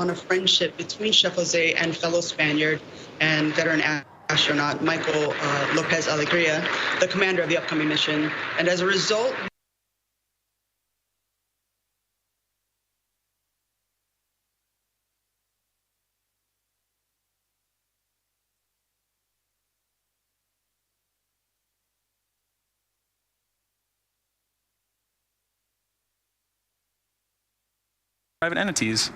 on a friendship between Chef Jose and fellow Spaniard and veteran astronaut Michael Lopez Alegria, the commander of the upcoming mission. And as a result, private entities.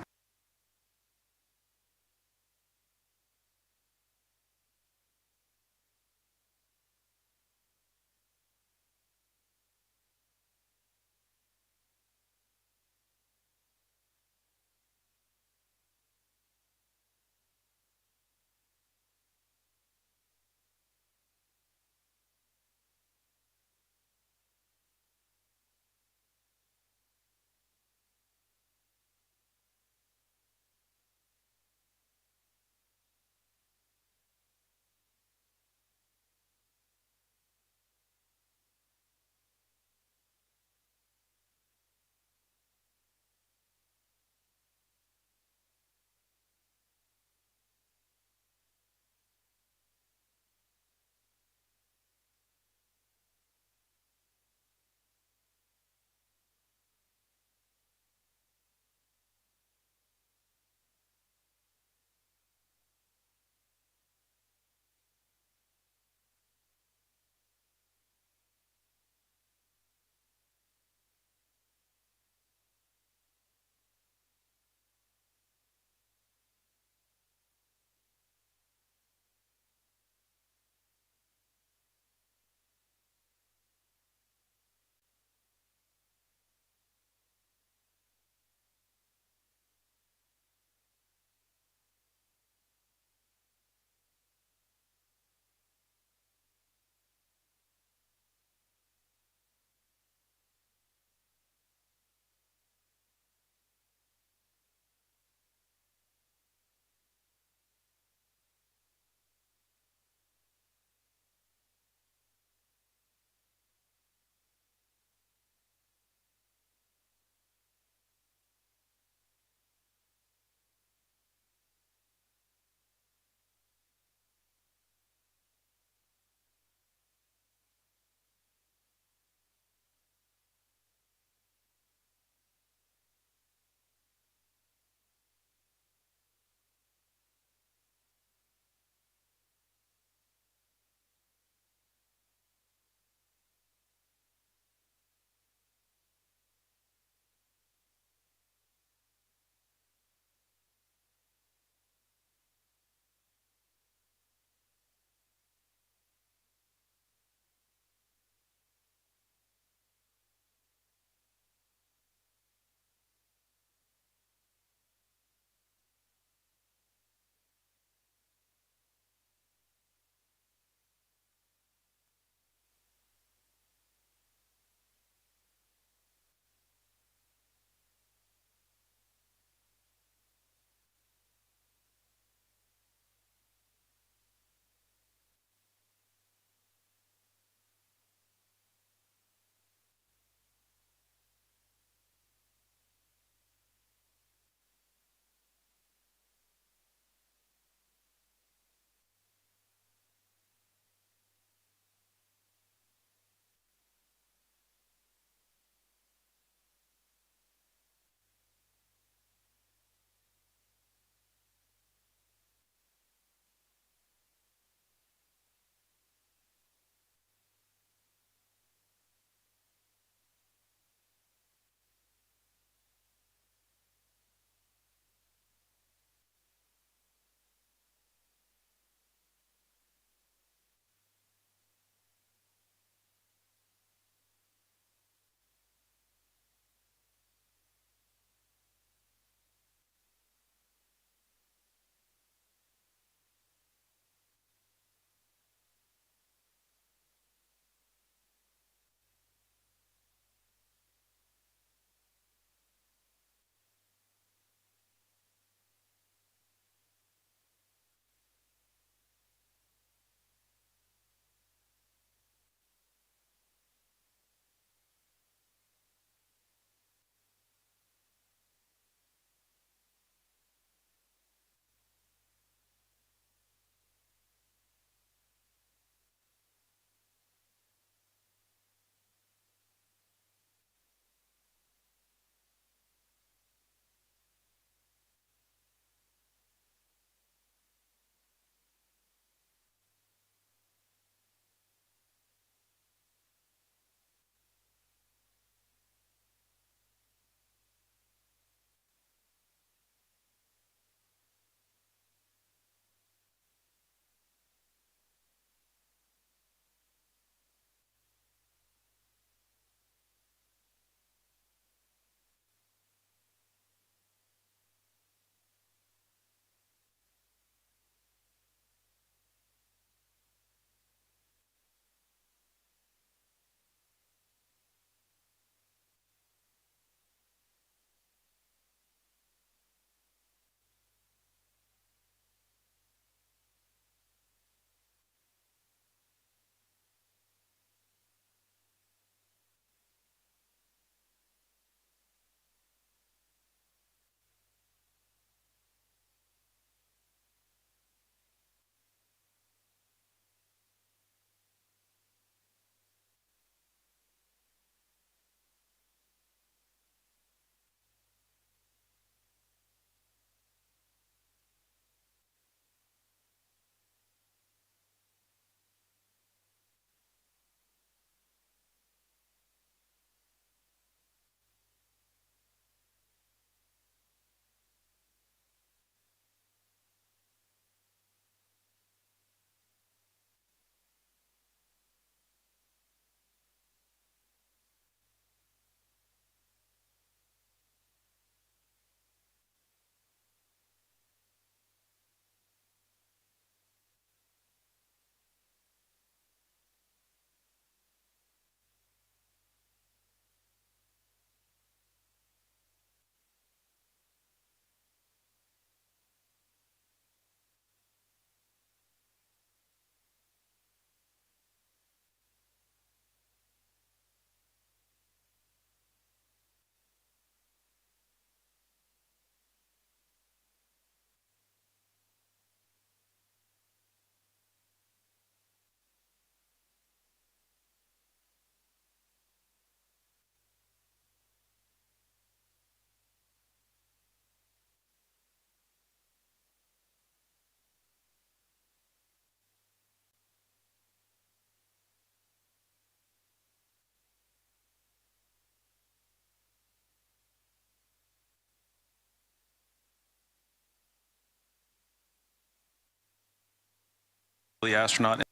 the astronaut.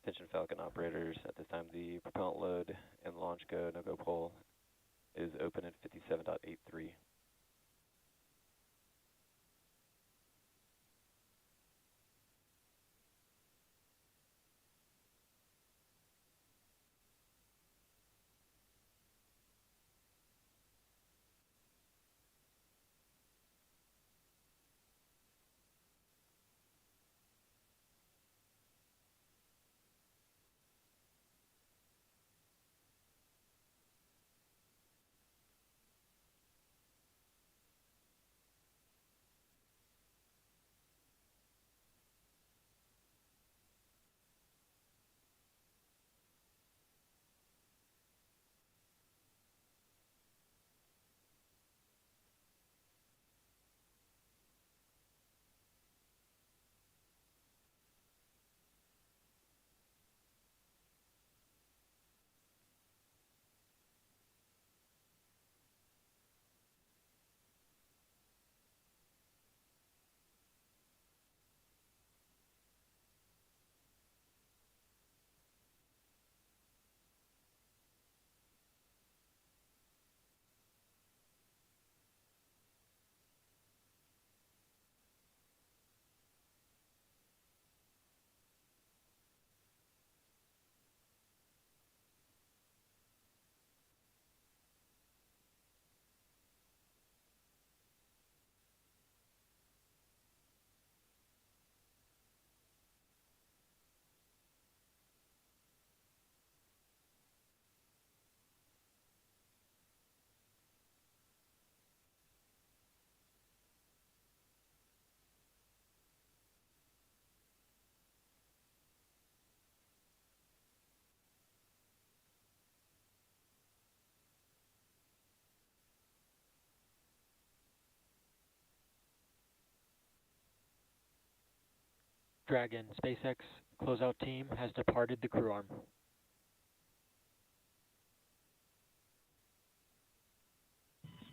Attention Falcon operators, at this time the propellant load and launch go, no-go pole is open at 57.83. Dragon, SpaceX closeout team has departed the crew arm.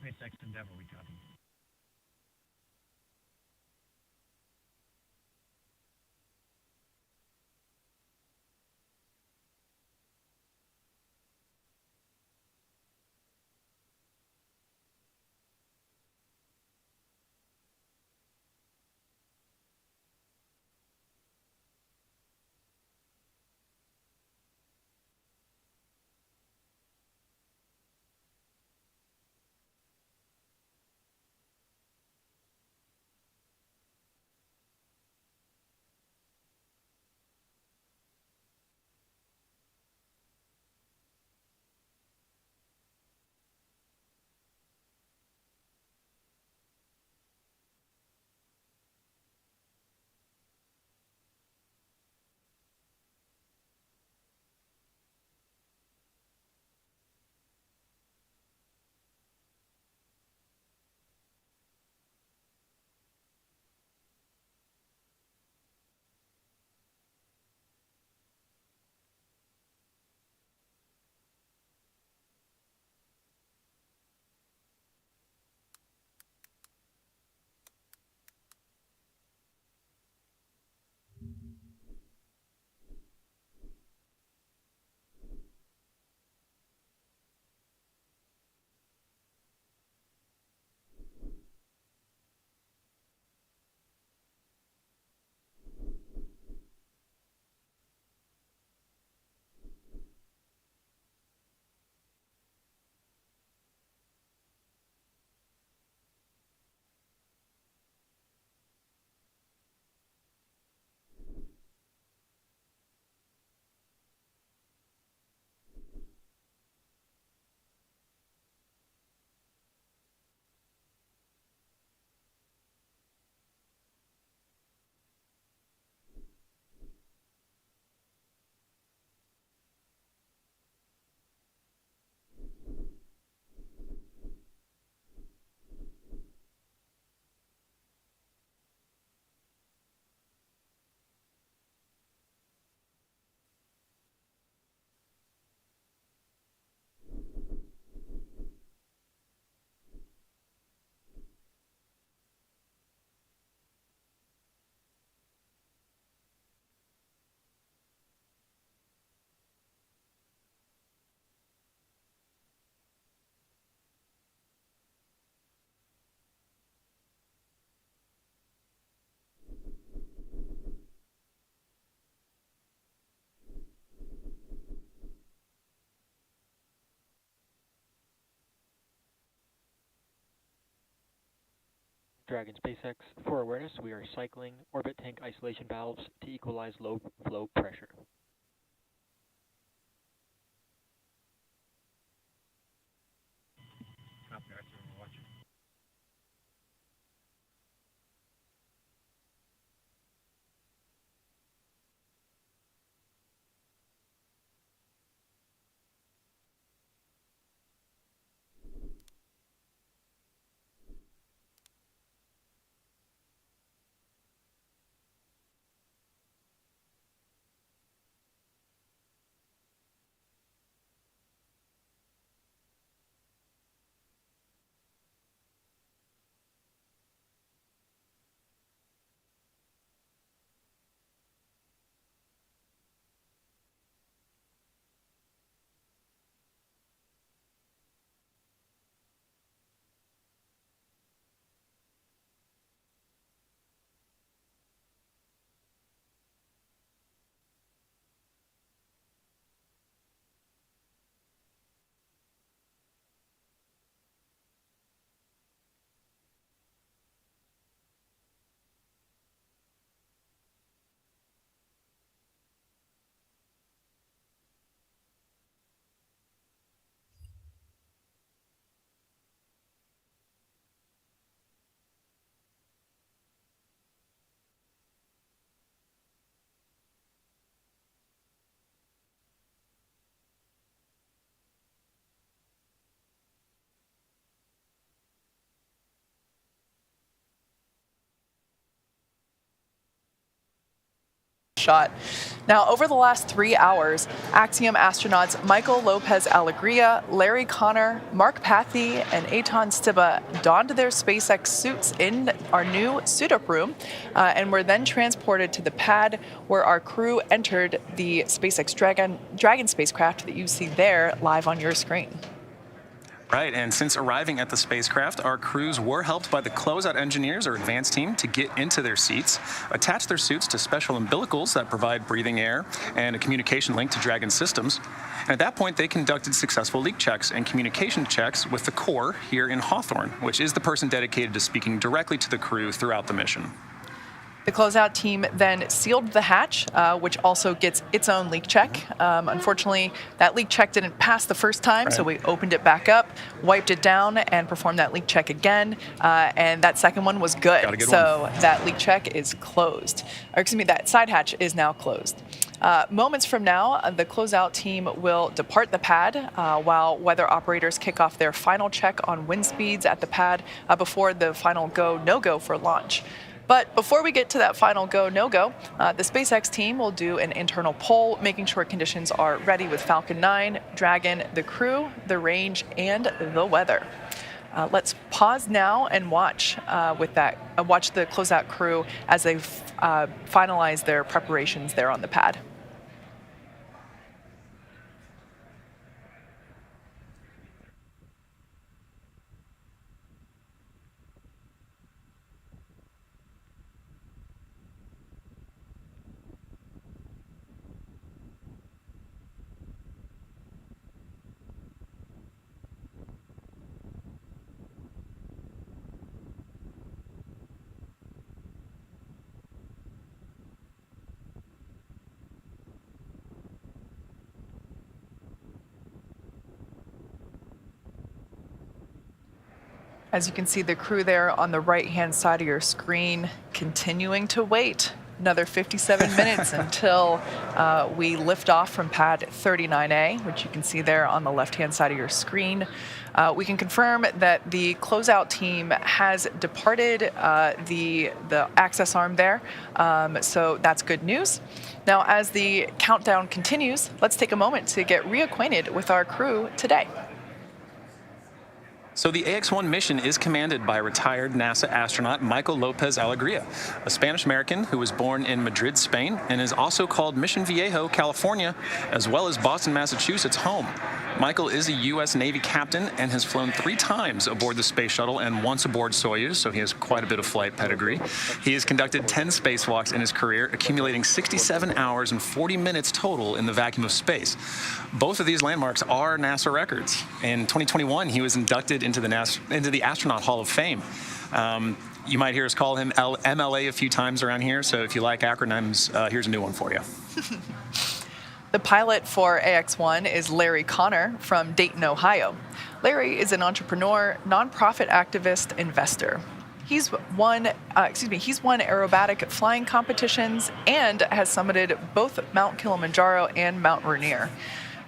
SpaceX Endeavour, we copy. Dragon SpaceX. For awareness, we are cycling orbit tank isolation valves to equalize low flow pressure. Copy, Arthur, we're watching. Shot. Now, over the last 3 hours, Axiom astronauts Michael Lopez Alegria, Larry Connor, Mark Pathy, and Eitan Stiba donned their SpaceX suits in our new suit-up room and were then transported to the pad where our crew entered the SpaceX Dragon spacecraft that you see there live on your screen. Right, and since arriving at the spacecraft, our crews were helped by the closeout engineers or advanced team to get into their seats, attach their suits to special umbilicals that provide breathing air and a communication link to Dragon systems. And at that point, they conducted successful leak checks and communication checks with the core here in Hawthorne, which is the person dedicated to speaking directly to the crew throughout the mission. The closeout team then sealed the hatch, which also gets its own leak check. Unfortunately, that leak check didn't pass the first time, so we opened it back up, wiped it down, and performed that leak check again. And that second one was good. So that leak check is closed. Or excuse me, that side hatch is now closed. Moments from now, the closeout team will depart the pad while weather operators kick off their final check on wind speeds at the pad before the final go, no-go for launch. But before we get to that final go, no-go, the SpaceX team will do an internal poll, making sure conditions are ready with Falcon 9, Dragon, the crew, the range, and the weather. Let's pause now and watch watch the closeout crew as they finalize their preparations there on the pad. As you can see, the crew there on the right-hand side of your screen continuing to wait another 57 minutes until we lift off from pad 39A, which you can see there on the left-hand side of your screen. We can confirm that the closeout team has departed the access arm there, so that's good news. Now, as the countdown continues, let's take a moment to get reacquainted with our crew today. So the Ax-1 mission is commanded by retired NASA astronaut Michael Lopez Alegria, a Spanish-American who was born in Madrid, Spain, and is also called Mission Viejo, California, as well as Boston, Massachusetts home. Michael is a U.S. Navy captain and has flown 3 times aboard the space shuttle and once aboard Soyuz, so he has quite a bit of flight pedigree. He has conducted 10 spacewalks in his career, accumulating 67 hours and 40 minutes total in the vacuum of space. Both of these landmarks are NASA records. In 2021, he was inducted into the Astronaut Hall of Fame. You might hear us call him MLA a few times around here, so if you like acronyms, here's a new one for you. The pilot for Ax-1 is Larry Connor from Dayton, Ohio. Larry is an entrepreneur, nonprofit activist, investor. He's won aerobatic flying competitions and has summited both Mount Kilimanjaro and Mount Rainier.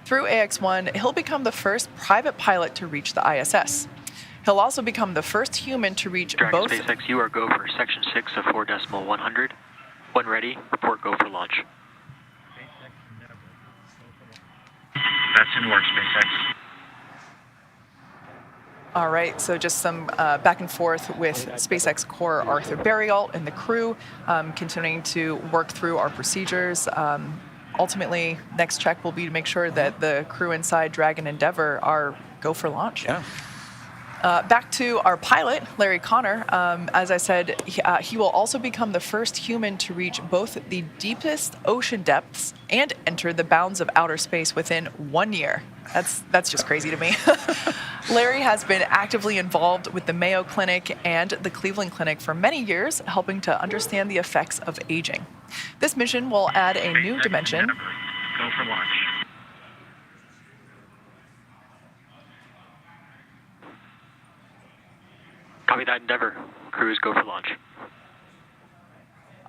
Through Ax-1, he'll become the first private pilot to reach the ISS. He'll also become the first human to reach both. SpaceX, you are go for section 6 of 4.100. When ready, report go for launch. That's in work, SpaceX. All right, so just some back and forth with SpaceX core Arthur Berryalt and the crew, continuing to work through our procedures. Ultimately, next check will be to make sure that the crew inside Dragon Endeavour are go for launch. Yeah. Back to our pilot, Larry Connor. As I said, he will also become the first human to reach both the deepest ocean depths and enter the bounds of outer space within 1 year. That's just crazy to me. Larry has been actively involved with the Mayo Clinic and the Cleveland Clinic for many years, helping to understand the effects of aging. This mission will add a new dimension. Go for launch. Copy that, Endeavour. Crews go for launch.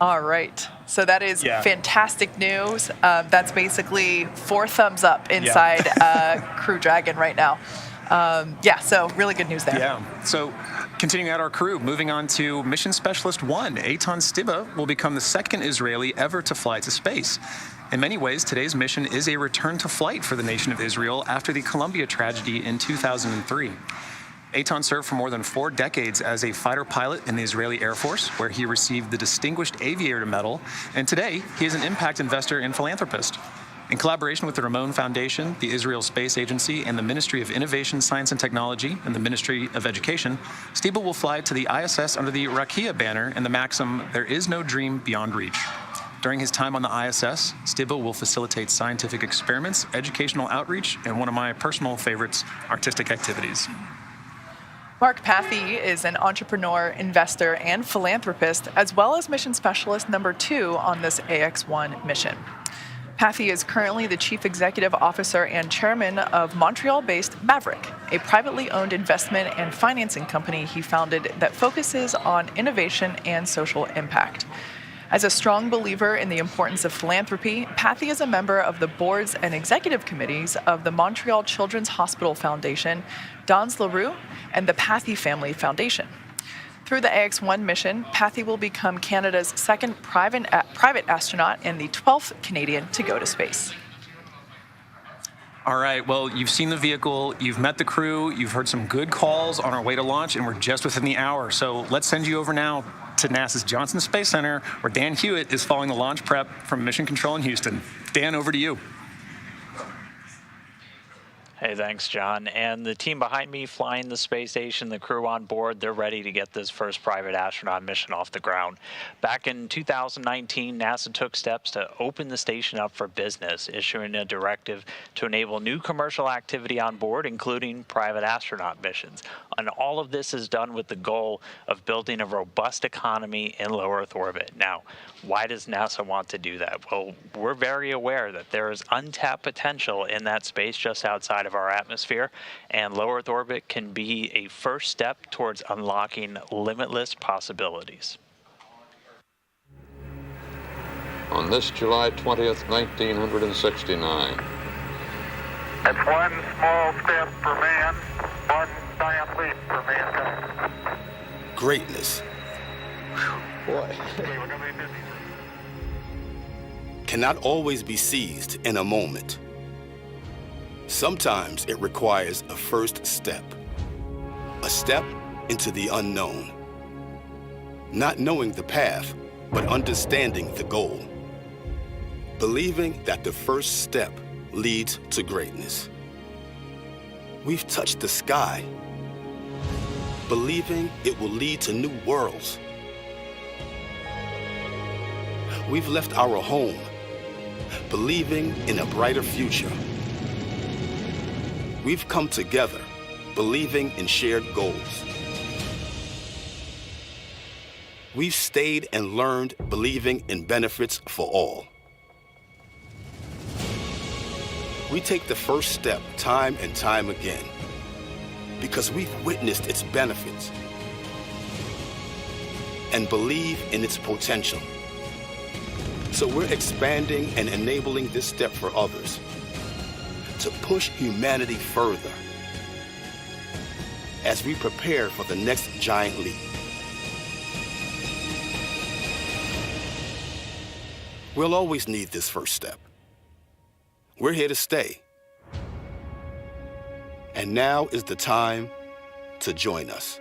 All right. So that is fantastic news. That's basically 4 thumbs up inside Crew Dragon right now. So really good news there. Yeah. So continuing out our crew, moving on to Mission Specialist 1, Eitan Stiba will become the second Israeli ever to fly to space. In many ways, today's mission is a return to flight for the nation of Israel after the Columbia tragedy in 2003. Eitan served for more than 4 decades as a fighter pilot in the Israeli Air Force, where he received the Distinguished Aviator Medal, and today he is an impact investor and philanthropist. In collaboration with the Ramon Foundation, the Israel Space Agency, and the Ministry of Innovation, Science and Technology, and the Ministry of Education, Stiba will fly to the ISS under the Rakia banner and the maxim, "There is no dream beyond reach." During his time on the ISS, Stiba will facilitate scientific experiments, educational outreach, and one of my personal favorites, artistic activities. Mark Pathy is an entrepreneur, investor, and philanthropist, as well as mission specialist number 2 on this Ax-1 mission. Pathy is currently the chief executive officer and chairman of Montreal-based Maverick, a privately owned investment and financing company he founded that focuses on innovation and social impact. As a strong believer in the importance of philanthropy, Pathy is a member of the boards and executive committees of the Montreal Children's Hospital Foundation, Dans LaRue, and the Pathy Family Foundation. Through the Ax-1 mission, Pathy will become Canada's second private astronaut and the 12th Canadian to go to space. All right, well, you've seen the vehicle, you've met the crew, you've heard some good calls on our way to launch, and we're just within the hour. So let's send you over now to NASA's Johnson Space Center, where Dan Hewitt is following the launch prep from Mission Control in Houston. Dan, over to you. Hey, thanks, John. And the team behind me flying the space station, the crew on board, they're ready to get this first private astronaut mission off the ground. Back in 2019, NASA took steps to open the station up for business, issuing a directive to enable new commercial activity on board, including private astronaut missions. And all of this is done with the goal of building a robust economy in low Earth orbit. Now, why does NASA want to do that? Well, we're very aware that there is untapped potential in that space just outside of our atmosphere, and low Earth orbit can be a first step towards unlocking limitless possibilities. On this July 20th, 1969. It's one small step for man, one giant leap for mankind. Greatness Boy. cannot always be seized in a moment. Sometimes it requires a first step, a step into the unknown. Not knowing the path, but understanding the goal. Believing that the first step leads to greatness. We've touched the sky, believing it will lead to new worlds. We've left our home, believing in a brighter future. We've come together, believing in shared goals. we've stayed and learned, believing in benefits for all. We take the first step time and time again because we've witnessed its benefits and believe in its potential. So we're expanding and enabling this step for others to push humanity further as we prepare for the next giant leap. We'll always need this first step. We're here to stay. And now is the time to join us.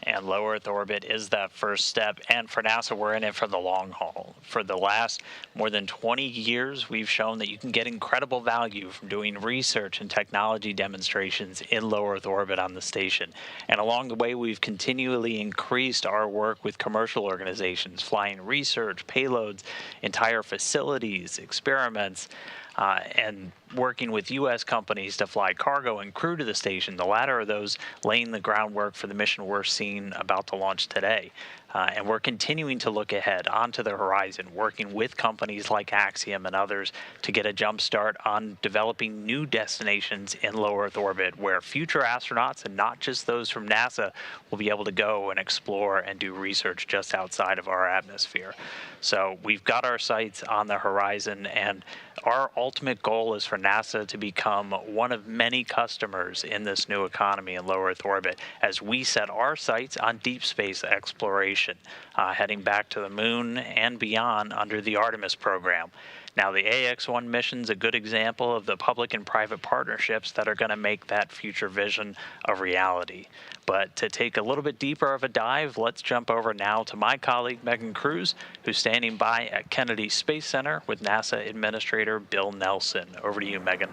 And low Earth orbit is that first step. And for NASA, we're in it for the long haul. For the last more than 20 years, we've shown that you can get incredible value from doing research and technology demonstrations in low Earth orbit on the station. And along the way, we've continually increased our work with commercial organizations, flying research, payloads, entire facilities, experiments, and working with U.S. companies to fly cargo and crew to the station, the latter of those laying the groundwork for the mission we're seeing about to launch today. And we're continuing to look ahead onto the horizon, working with companies like Axiom and others to get a jump start on developing new destinations in low Earth orbit where future astronauts, and not just those from NASA, will be able to go and explore and do research just outside of our atmosphere. So we've got our sights on the horizon, and our ultimate goal is for NASA to become one of many customers in this new economy in low Earth orbit as we set our sights on deep space exploration, heading back to the moon and beyond under the Artemis program. Now, the Ax-1 mission's a good example of the public and private partnerships that are going to make that future vision a reality. But to take a little bit deeper of a dive, let's jump over now to my colleague, Megan Cruz, who's standing by at Kennedy Space Center with NASA Administrator Bill Nelson. Over to you, Megan.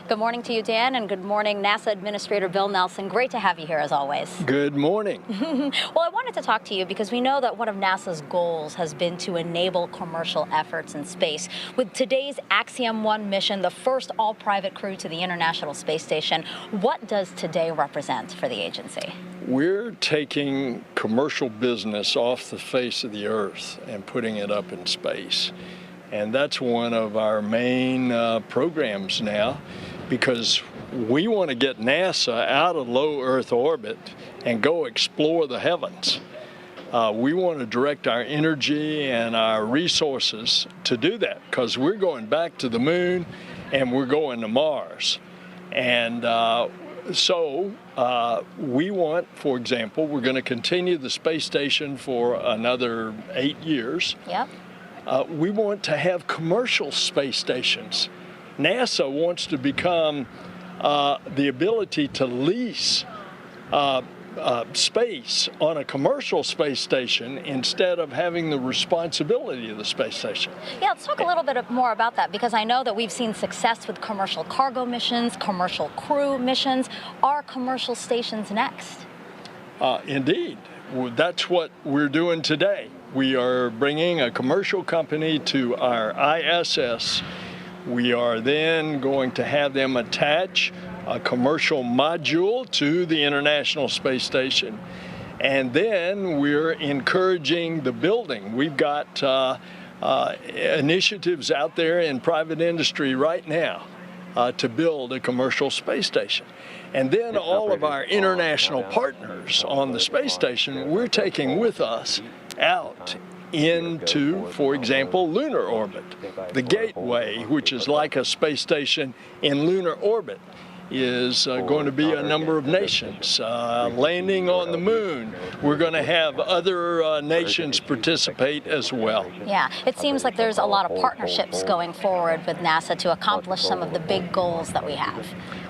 Good morning to you, Dan, and good morning, NASA Administrator Bill Nelson. Great to have you here, as always. Good morning. Well, I wanted to talk to you because we know that one of NASA's goals has been to enable commercial efforts in space. With today's Axiom-1 mission, the first all-private crew to the International Space Station, what does today represent for the agency? We're taking commercial business off the face of the Earth and putting it up in space. And that's one of our main programs now, because we want to get NASA out of low Earth orbit and go explore the heavens. We want to direct our energy and our resources to do that, because we're going back to the moon and we're going to Mars. And so we want, for example, we're going to continue the space station for another 8 years. Yep. We want to have commercial space stations. NASA wants to become the ability to lease space on a commercial space station instead of having the responsibility of the space station. Yeah, let's talk a little bit more about that, because I know that we've seen success with commercial cargo missions, commercial crew missions. Are commercial stations next? Indeed. That's what we're doing today. We are bringing a commercial company to our ISS. We are then going to have them attach a commercial module to the International Space Station. And then we're encouraging the building. We've got initiatives out there in private industry right now to build a commercial space station. And then all of our international partners on the space station, we're taking with us out into, for example, lunar orbit. The Gateway, which is like a space station in lunar orbit, is going to be a number of nations landing on the moon. We're going to have other nations participate as well. Yeah, it seems like there's a lot of partnerships going forward with NASA to accomplish some of the big goals that we have.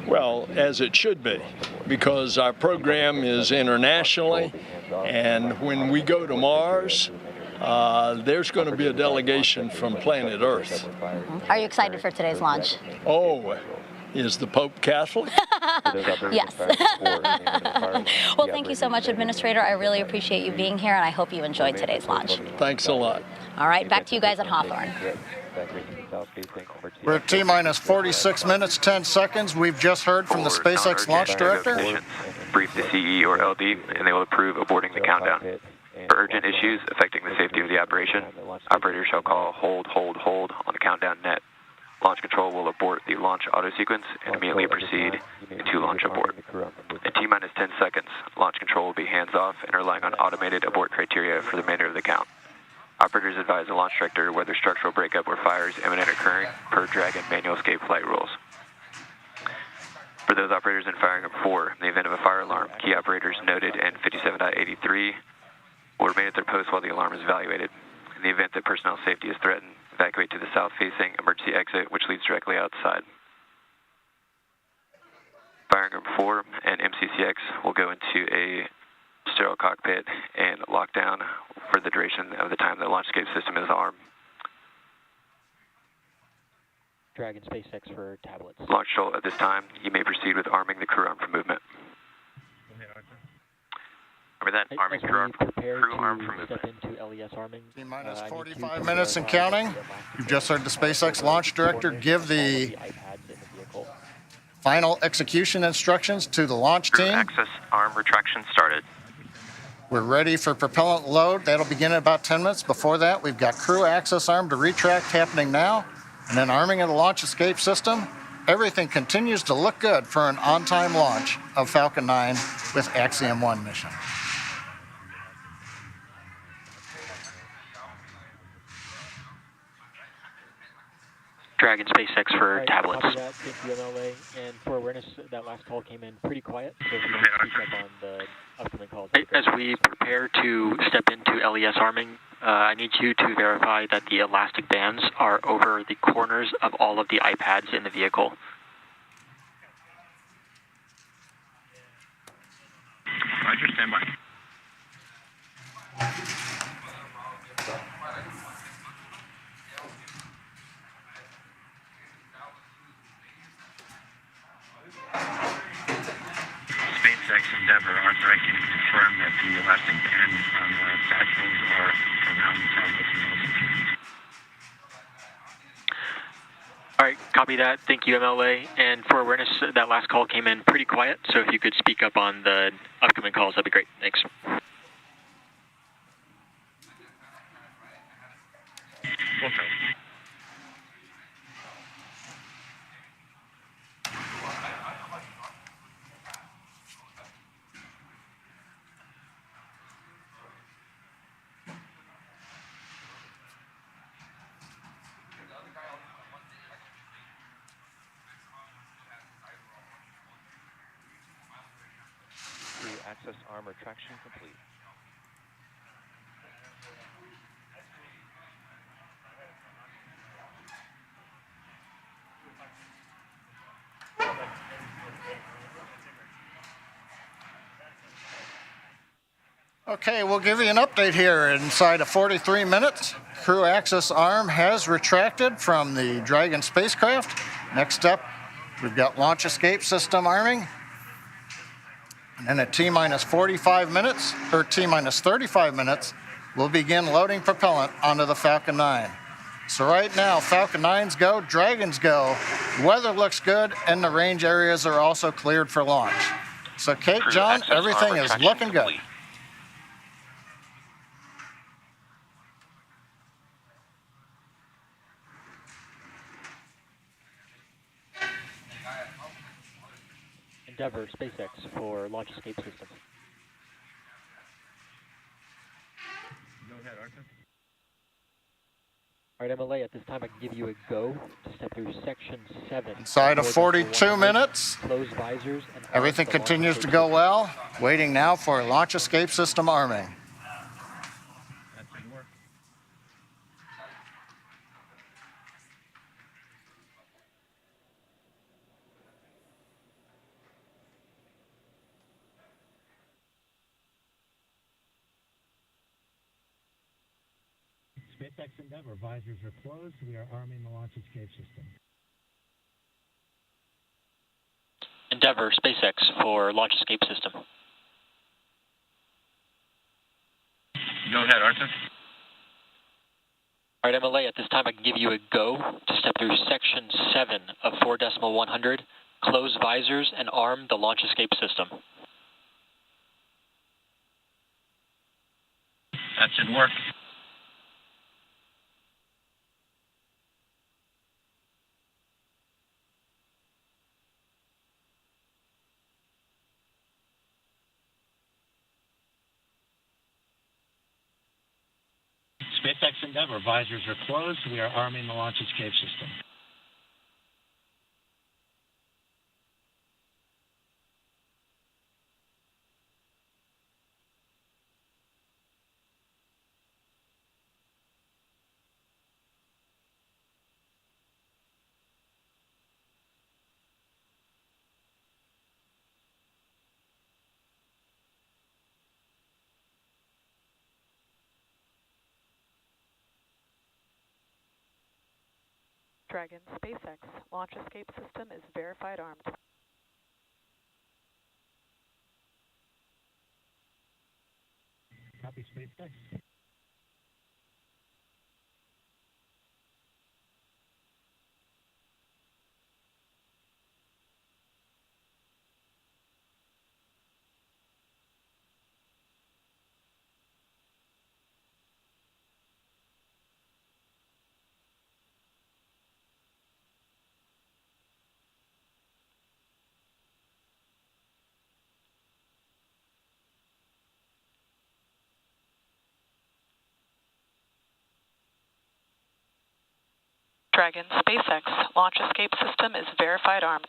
Well, as it should be, because our program is internationally, and when we go to Mars, there's going to be a delegation from planet Earth. Are you excited for today's launch? Oh, is the Pope Catholic? Yes. Well, thank you so much, Administrator. I really appreciate you being here, and I hope you enjoyed today's launch. Thanks a lot. All right, back to you guys at Hawthorne. We're at T-minus 46 minutes, 10 seconds. We've just heard from the SpaceX launch director. Brief the CE or LD, and they will approve aborting the countdown. For urgent issues affecting the safety of the operation, operators shall call hold on the countdown net. Launch control will abort the launch auto sequence and immediately proceed into launch abort. At T-minus 10 seconds, launch control will be hands-off and relying on automated abort criteria for the remainder of the count. Operators advise the launch director whether structural breakup or fire is imminent occurring per Dragon manual escape flight rules. For those operators in firing up 4, in the event of a fire alarm, key operators noted in 57.83 will remain at their post while the alarm is evaluated. In the event that personnel safety is threatened, evacuate to the south-facing emergency exit, which leads directly outside. Firing group 4 and MCCX will go into a sterile cockpit and lock down for the duration of the time the launch escape system is armed. Dragon SpaceX for tablets. Launch control at this time. You may proceed with arming the crew arm for movement. Remember that, arming crew arm for movement. Step into LES arming. T-minus 45 minutes and counting. You've just heard the SpaceX launch director give the final execution instructions to the launch team. Access arm retraction started. We're ready for propellant load. That'll begin in about 10 minutes. Before that, we've got crew access arm to retract happening now, and then arming of the launch escape system. Everything continues to look good for an on-time launch of Falcon 9 with Axiom-1 mission. Dragon SpaceX for tablets. Copy that. Thank you, MLA. And for awareness, that last call came in pretty quiet, so if you want to speak up on the upcoming calls. As we prepare to step into LES arming, I need you to verify that the elastic bands are over the corners of all of the iPads in the vehicle. Roger, stand by. SpaceX Endeavour, Arthur, I can confirm that the elastic band on the satchels are around the tablets and also. All right, copy that. Thank you, MLA. And for awareness, that last call came in pretty quiet, so if you could speak up on the upcoming calls, that'd be great. Thanks. Okay. Access arm retraction complete. Okay, we'll give you an update here. Inside of 43 minutes, crew access arm has retracted from the Dragon spacecraft. Next up, we've got launch escape system arming. And at T-minus 45 minutes, or T-minus 35 minutes, we'll begin loading propellant onto the Falcon 9. So right now, Falcon 9s go, Dragons go. Weather looks good, and the range areas are also cleared for launch. So Kate, John, everything is looking good. Endeavour SpaceX for launch escape system. Go ahead, Arthur. All right, MLA, at this time I can give you a go to step through section 7. Inside of 42 minutes, close visors and everything continues to go well. Waiting now for launch escape system arming. SpaceX Endeavour, visors are closed. We are arming the launch escape system. Endeavour SpaceX for launch escape system. Go ahead, Arthur. All right, MLA, at this time I can give you a go to step through Section 7 of 4.100, close visors and arm the launch escape system. That should work. SpaceX Endeavour, visors are closed. We are arming the launch escape system. Dragon, SpaceX, launch escape system is verified armed. Copy, SpaceX. Dragon, SpaceX, launch escape system is verified armed.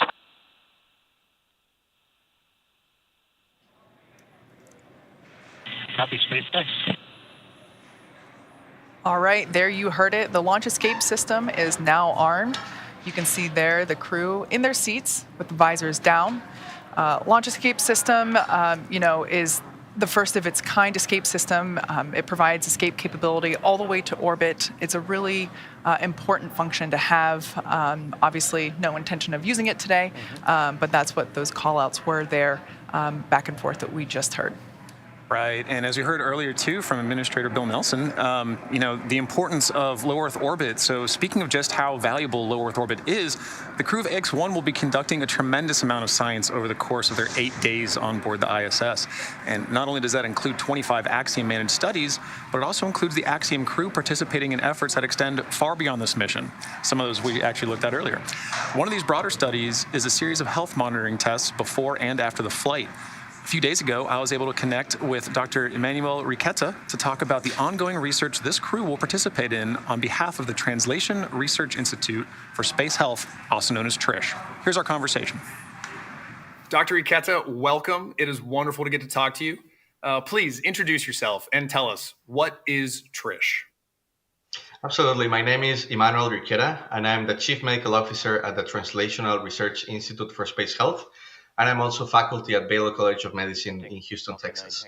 Copy, SpaceX. All right, there you heard it. The launch escape system is now armed. You can see there the crew in their seats with the visors down. Launch escape system, is the first of its kind escape system. It provides escape capability all the way to orbit. It's a really important function to have. Obviously, no intention of using it today, but that's what those call-outs were there back and forth that we just heard. Right, and as we heard earlier too from Administrator Bill Nelson, the importance of low Earth orbit. So speaking of just how valuable low Earth orbit is, the crew of Ax-1 will be conducting a tremendous amount of science over the course of their 8 days on board the ISS. And not only does that include 25 Axiom-managed studies, but it also includes the Axiom crew participating in efforts that extend far beyond this mission. Some of those we actually looked at earlier. One of these broader studies is a series of health monitoring tests before and after the flight. A few days ago, I was able to connect with Dr. Emmanuel Riquetta to talk about the ongoing research this crew will participate in on behalf of the Translation Research Institute for Space Health, also known as TRISH. Here's our conversation. Dr. Riquetta, welcome. It is wonderful to get to talk to you. Please introduce yourself and tell us, what is TRISH? Absolutely. My name is Emmanuel Riquetta, and I'm the Chief Medical Officer at the Translational Research Institute for Space Health. And I'm also faculty at Baylor College of Medicine in Houston, Texas.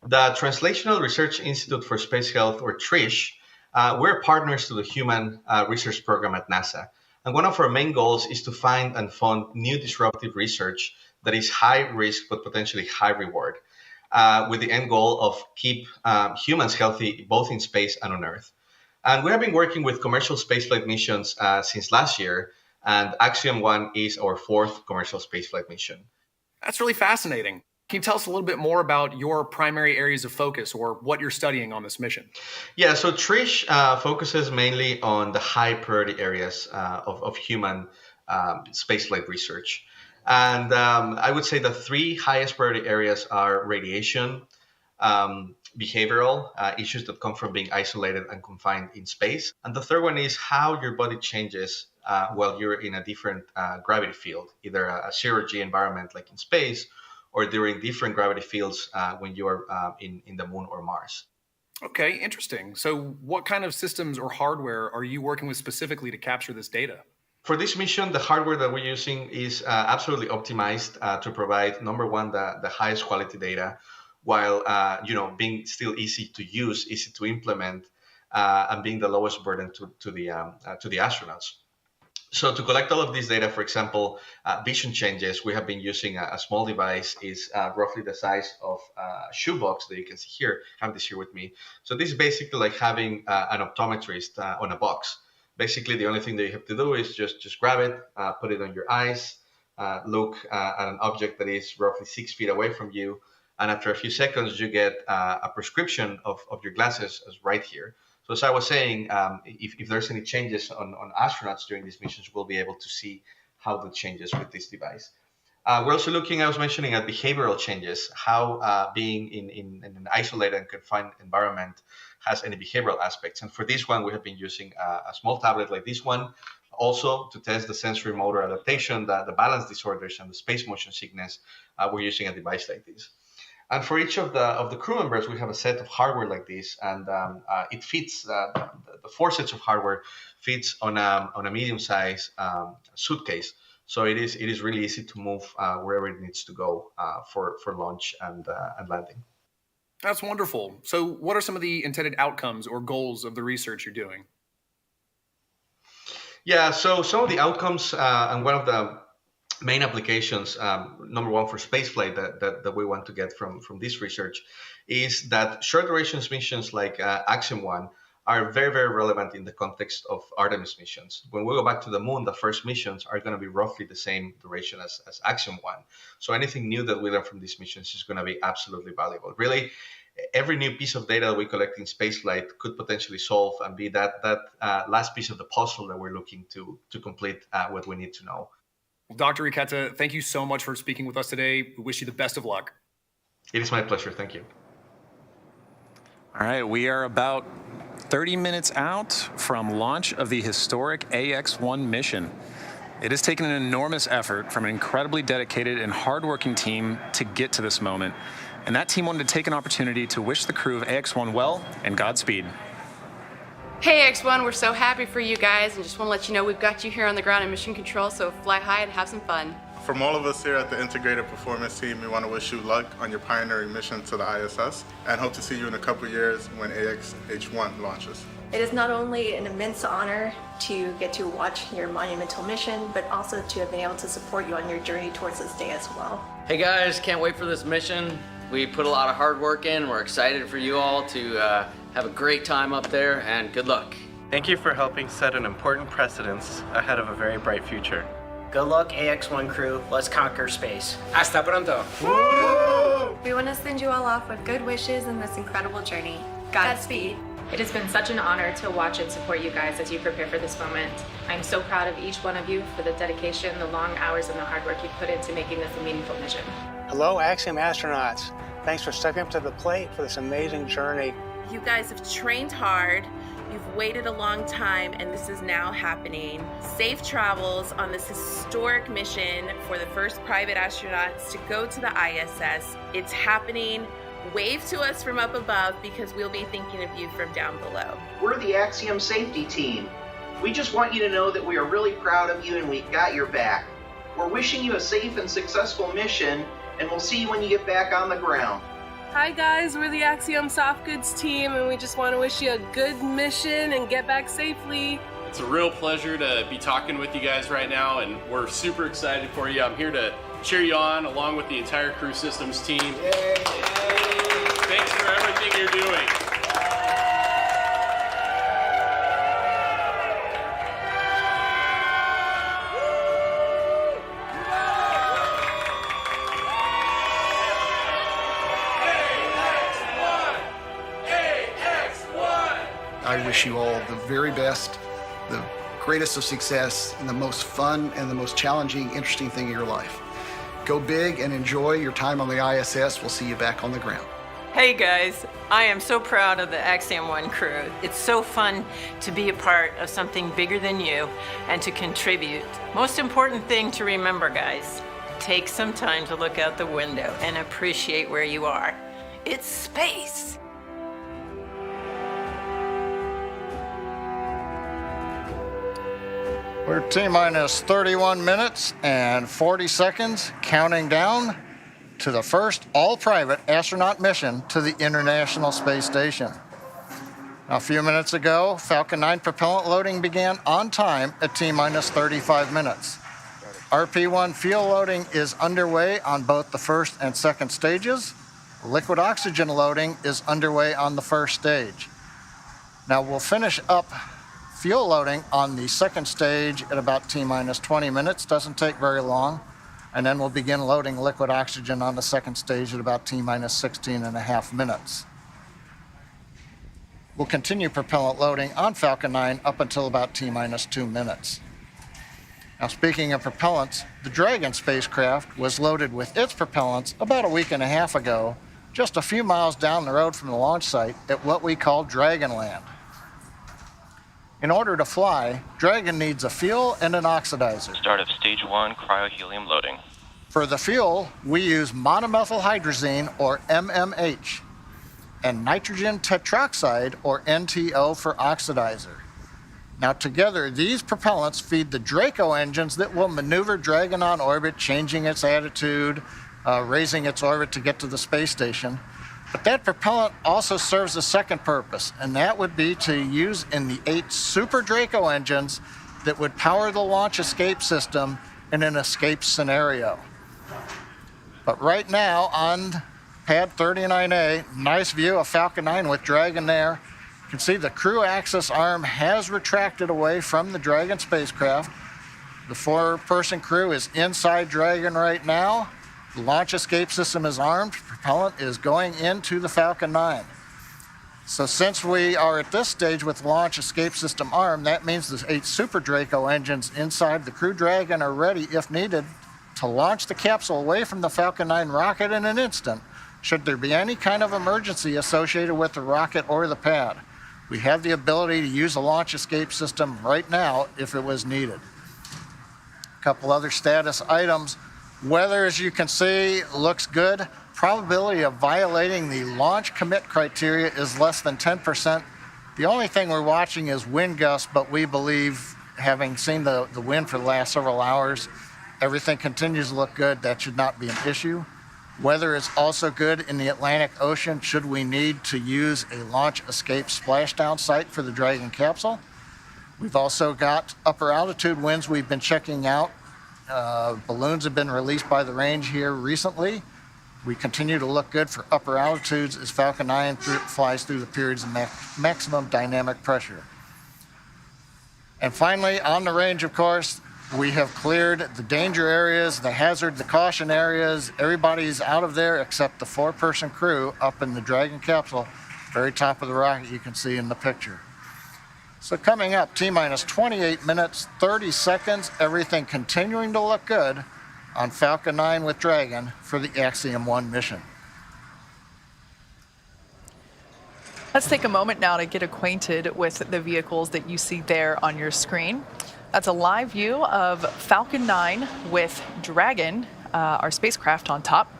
The Translational Research Institute for Space Health, or TRISH, we're partners to the Human Research Program at NASA. And one of our main goals is to find and fund new disruptive research that is high risk but potentially high reward, with the end goal of keep humans healthy both in space and on Earth. And we have been working with commercial spaceflight missions since last year, and Axiom-1 is our 4th commercial spaceflight mission. That's really fascinating. Can you tell us a little bit more about your primary areas of focus or what you're studying on this mission? Yeah, so TRISH focuses mainly on the high priority areas of human spaceflight research. And I would say the 3 highest priority areas are radiation, behavioral issues that come from being isolated and confined in space. And the third one is how your body changes while you're in a different gravity field, either a zero-G environment like in space, or during different gravity fields when you are in the moon or Mars. Okay, interesting. So what kind of systems or hardware are you working with specifically to capture this data? For this mission, the hardware that we're using is absolutely optimized to provide, number one, the highest quality data, while being still easy to use, easy to implement, and being the lowest burden to the astronauts. So to collect all of this data, for example, vision changes, we have been using a small device, is roughly the size of a shoebox that you can see here. I have this here with me. So this is basically like having an optometrist on a box. Basically, the only thing that you have to do is just grab it, put it on your eyes, look at an object that is roughly 6 feet away from you, and after a few seconds, you get a prescription of your glasses as right here. So as I was saying, if there's any changes on astronauts during these missions, we'll be able to see how that changes with this device. We're also looking, I was mentioning, at behavioral changes, how being in an isolated and confined environment has any behavioral aspects. And for this one, we have been using a small tablet like this one, also to test the sensory motor adaptation, the balance disorders, and the space motion sickness. We're using a device like this. And for each of the crew members, we have a set of hardware like this, and it fits. The 4 sets of hardware fits on a medium-sized suitcase. So it is really easy to move wherever it needs to go for launch and landing. That's wonderful. So what are some of the intended outcomes or goals of the research you're doing? Yeah, so some of the outcomes and one of the main applications, number one for spaceflight that we want to get from this research is that short duration missions like Ax-1 are very, very relevant in the context of Artemis missions. When we go back to the moon, the first missions are going to be roughly the same duration as Ax-1. So anything new that we learn from these missions is going to be absolutely valuable. Really, every new piece of data that we collect in spaceflight could potentially solve and be that last piece of the puzzle that we're looking to complete what we need to know. Well, Dr. Riqueta, thank you so much for speaking with us today. We wish you the best of luck. It is my pleasure. Thank you. All right, we are about 30 minutes out from launch of the historic Ax-1 mission. It has taken an enormous effort from an incredibly dedicated and hardworking team to get to this moment. And that team wanted to take an opportunity to wish the crew of Ax-1 well and Godspeed. Hey Ax-1, we're so happy for you guys and just want to let you know we've got you here on the ground in mission control, so fly high and have some fun. From all of us here at the Integrated Performance Team, we want to wish you luck on your pioneering mission to the ISS and hope to see you in a couple years when Ax-1 launches. It is not only an immense honor to get to watch your monumental mission, but also to have been able to support you on your journey towards this day as well. Hey guys, can't wait for this mission. We put a lot of hard work in. We're excited for you all to have a great time up there, and good luck. Thank you for helping set an important precedence ahead of a very bright future. Good luck, Ax-1 crew. Let's conquer space. Hasta pronto. Woo! We want to send you all off with good wishes in this incredible journey. Godspeed. It has been such an honor to watch and support you guys as you prepare for this moment. I'm so proud of each one of you for the dedication, the long hours, and the hard work you put into making this a meaningful mission. Hello, Axiom astronauts. Thanks for stepping up to the plate for this amazing journey. You guys have trained hard, you've waited a long time, and this is now happening. Safe travels on this historic mission for the first private astronauts to go to the ISS. It's happening. Wave to us from up above because we'll be thinking of you from down below. We're the Axiom safety team. We just want you to know that we are really proud of you and we got your back. We're wishing you a safe and successful mission, and we'll see you when you get back on the ground. Hi guys, we're the Axiom Soft Goods team, and we just want to wish you a good mission and get back safely. It's a real pleasure to be talking with you guys right now, and we're super excited for you. I'm here to cheer you on along with the entire Crew Systems team. Yay. Thanks for everything you're doing. I wish you all the very best, the greatest of success, and the most fun and the most challenging, interesting thing in your life. Go big and enjoy your time on the ISS. We'll see you back on the ground. Hey guys, I am so proud of the Axiom-1 crew. It's so fun to be a part of something bigger than you and to contribute. Most important thing to remember, guys, take some time to look out the window and appreciate where you are. It's space. We're T-minus 31 minutes and 40 seconds, counting down to the first all-private astronaut mission to the International Space Station. Now, a few minutes ago, Falcon 9 propellant loading began on time at T-minus 35 minutes. RP-1 fuel loading is underway on both the first and second stages. Liquid oxygen loading is underway on the first stage. Now, we'll finish up fuel loading on the second stage at about T-minus 20 minutes. Doesn't take very long. And then we'll begin loading liquid oxygen on the second stage at about T-minus 16 and a half minutes. We'll continue propellant loading on Falcon 9 up until about T-minus 2 minutes. Now, speaking of propellants, the Dragon spacecraft was loaded with its propellants about a week and a half ago, just a few miles down the road from the launch site at what we call Dragonland. In order to fly, Dragon needs a fuel and an oxidizer. Start of stage 1 cryohelium loading. For the fuel, we use monomethylhydrazine, or MMH, and nitrogen tetroxide, or NTO, for oxidizer. Now together, these propellants feed the Draco engines that will maneuver Dragon on orbit, changing its attitude, raising its orbit to get to the space station. But that propellant also serves a second purpose, and that would be to use in the 8 Super Draco engines that would power the launch escape system in an escape scenario. But right now on pad 39A, nice view of Falcon 9 with Dragon there. You can see the crew access arm has retracted away from the Dragon spacecraft. The 4-person crew is inside Dragon right now. The launch escape system is armed. Propellant is going into the Falcon 9. So since we are at this stage with launch escape system armed, that means the 8 Super Draco engines inside the Crew Dragon are ready, if needed, to launch the capsule away from the Falcon 9 rocket in an instant, should there be any kind of emergency associated with the rocket or the pad. We have the ability to use a launch escape system right now if it was needed. A couple other status items. Weather, as you can see, looks good. Probability of violating the launch commit criteria is less than 10%. The only thing we're watching is wind gusts, but we believe, having seen the wind for the last several hours, everything continues to look good. That should not be an issue. Weather is also good in the Atlantic Ocean should we need to use a launch escape splashdown site for the Dragon capsule. We've also got upper altitude winds we've been checking out. Balloons have been released by the range here recently. We continue to look good for upper altitudes as Falcon 9 flies through the periods of maximum dynamic pressure. And finally, on the range, of course, we have cleared the danger areas, the hazard, the caution areas. Everybody's out of there except the 4-person crew up in the Dragon capsule, very top of the rocket you can see in the picture. So coming up, T-minus 28 minutes, 30 seconds, everything continuing to look good on Falcon 9 with Dragon for the Axiom-1 mission. Let's take a moment now to get acquainted with the vehicles that you see there on your screen. That's a live view of Falcon 9 with Dragon, our spacecraft on top.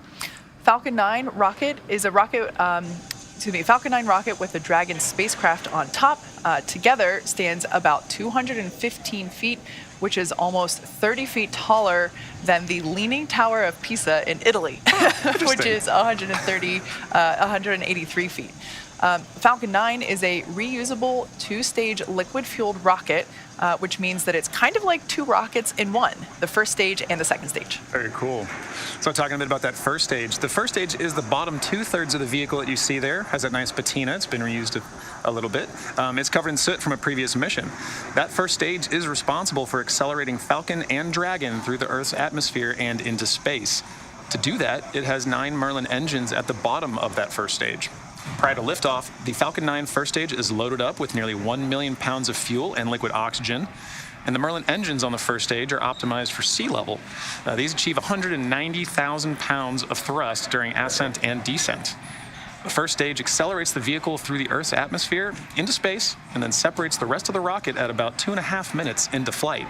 Falcon 9 rocket is a rocket, Falcon 9 rocket with the Dragon spacecraft on top together stands about 215 feet, which is almost 30 feet taller than the Leaning Tower of Pisa in Italy, which is 183 feet. Falcon 9 is a reusable 2-stage liquid-fueled rocket, which means that it's kind of like 2 rockets in one, the first stage and the second stage. Very cool. So talking a bit about that first stage. The first stage is the bottom 2/3 of the vehicle that you see there. Has that nice patina. It's been reused a little bit. It's covered in soot from a previous mission. That first stage is responsible for accelerating Falcon and Dragon through the Earth's atmosphere and into space. To do that, it has 9 Merlin engines at the bottom of that first stage. Prior to liftoff, the Falcon 9 first stage is loaded up with nearly 1 million pounds of fuel and liquid oxygen. And the Merlin engines on the first stage are optimized for sea level. These achieve 190,000 pounds of thrust during ascent and descent. The first stage accelerates the vehicle through the Earth's atmosphere into space and then separates the rest of the rocket at about 2.5 minutes into flight.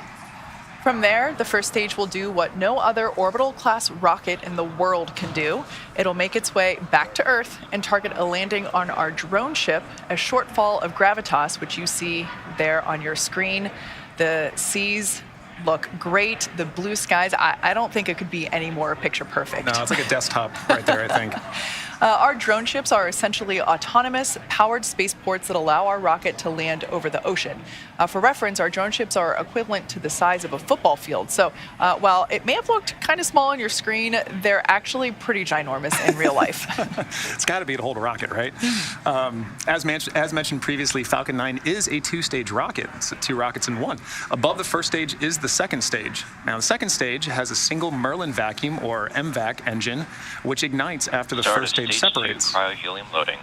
From there, the first stage will do what no other orbital-class rocket in the world can do. It'll make its way back to Earth and target a landing on our drone ship, a shortfall of gravitas, which you see there on your screen. The seas look great. The blue skies, I don't think it could be any more picture perfect. No, it's like a desktop right there, I think. Our drone ships are essentially autonomous, powered spaceports that allow our rocket to land over the ocean. For reference, our drone ships are equivalent to the size of a football field. So while it may have looked kind of small on your screen, they're actually pretty ginormous in real life. It's got to be to hold a rocket, right? As mentioned previously, Falcon 9 is a two-stage rocket. It's 2 rockets in 1. Above the first stage is the second stage. Now, the second stage has a single Merlin vacuum, or MVAC, engine, which ignites after the Start first of stage stage separates. 2 cryo-helium loading.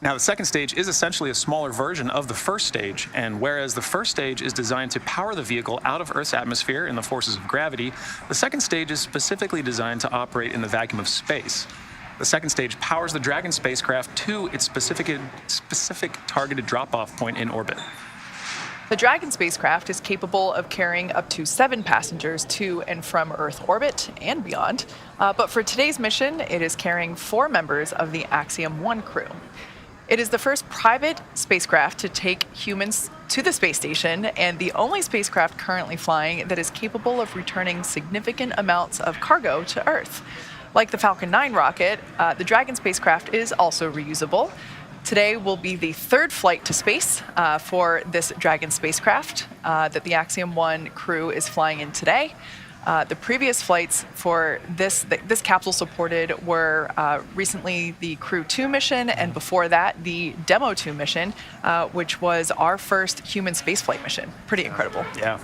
Now, the second stage is essentially a smaller version of the first stage, and whereas the first stage is designed to power the vehicle out of Earth's atmosphere and the forces of gravity, the second stage is specifically designed to operate in the vacuum of space. The second stage powers the Dragon spacecraft to its specific targeted drop-off point in orbit. The Dragon spacecraft is capable of carrying up to 7 passengers to and from Earth orbit and beyond, but for today's mission, it is carrying 4 members of the Ax-1 crew. It is the first private spacecraft to take humans to the space station and the only spacecraft currently flying that is capable of returning significant amounts of cargo to Earth. Like the Falcon 9 rocket, the Dragon spacecraft is also reusable. Today will be the 3rd flight to space for this Dragon spacecraft that the Ax-1 crew is flying in today. The previous flights for this capsule supported were recently the Crew 2 mission, and before that, the Demo 2 mission, which was our first human spaceflight mission. Pretty incredible. Yeah.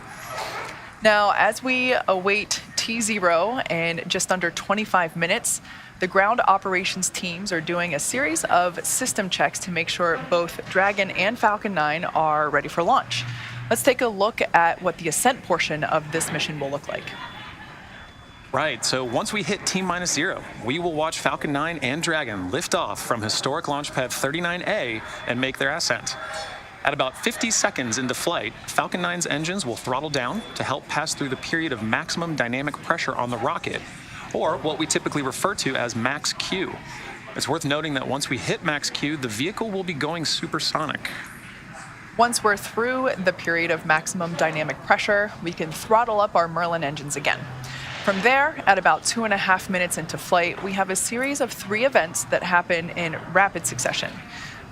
Now, as we await T0 in just under 25 minutes, the ground operations teams are doing a series of system checks to make sure both Dragon and Falcon 9 are ready for launch. Let's take a look at what the Ascent portion of this mission will look like. Right, so once we hit T-0, we will watch Falcon 9 and Dragon lift off from historic launch pad 39A and make their ascent. At about 50 seconds into flight, Falcon 9's engines will throttle down to help pass through the period of maximum dynamic pressure on the rocket, or what we typically refer to as max Q. It's worth noting that once we hit max Q, the vehicle will be going supersonic. Once we're through the period of maximum dynamic pressure, we can throttle up our Merlin engines again. From there, at about 2.5 minutes into flight, we have a series of 3 events that happen in rapid succession.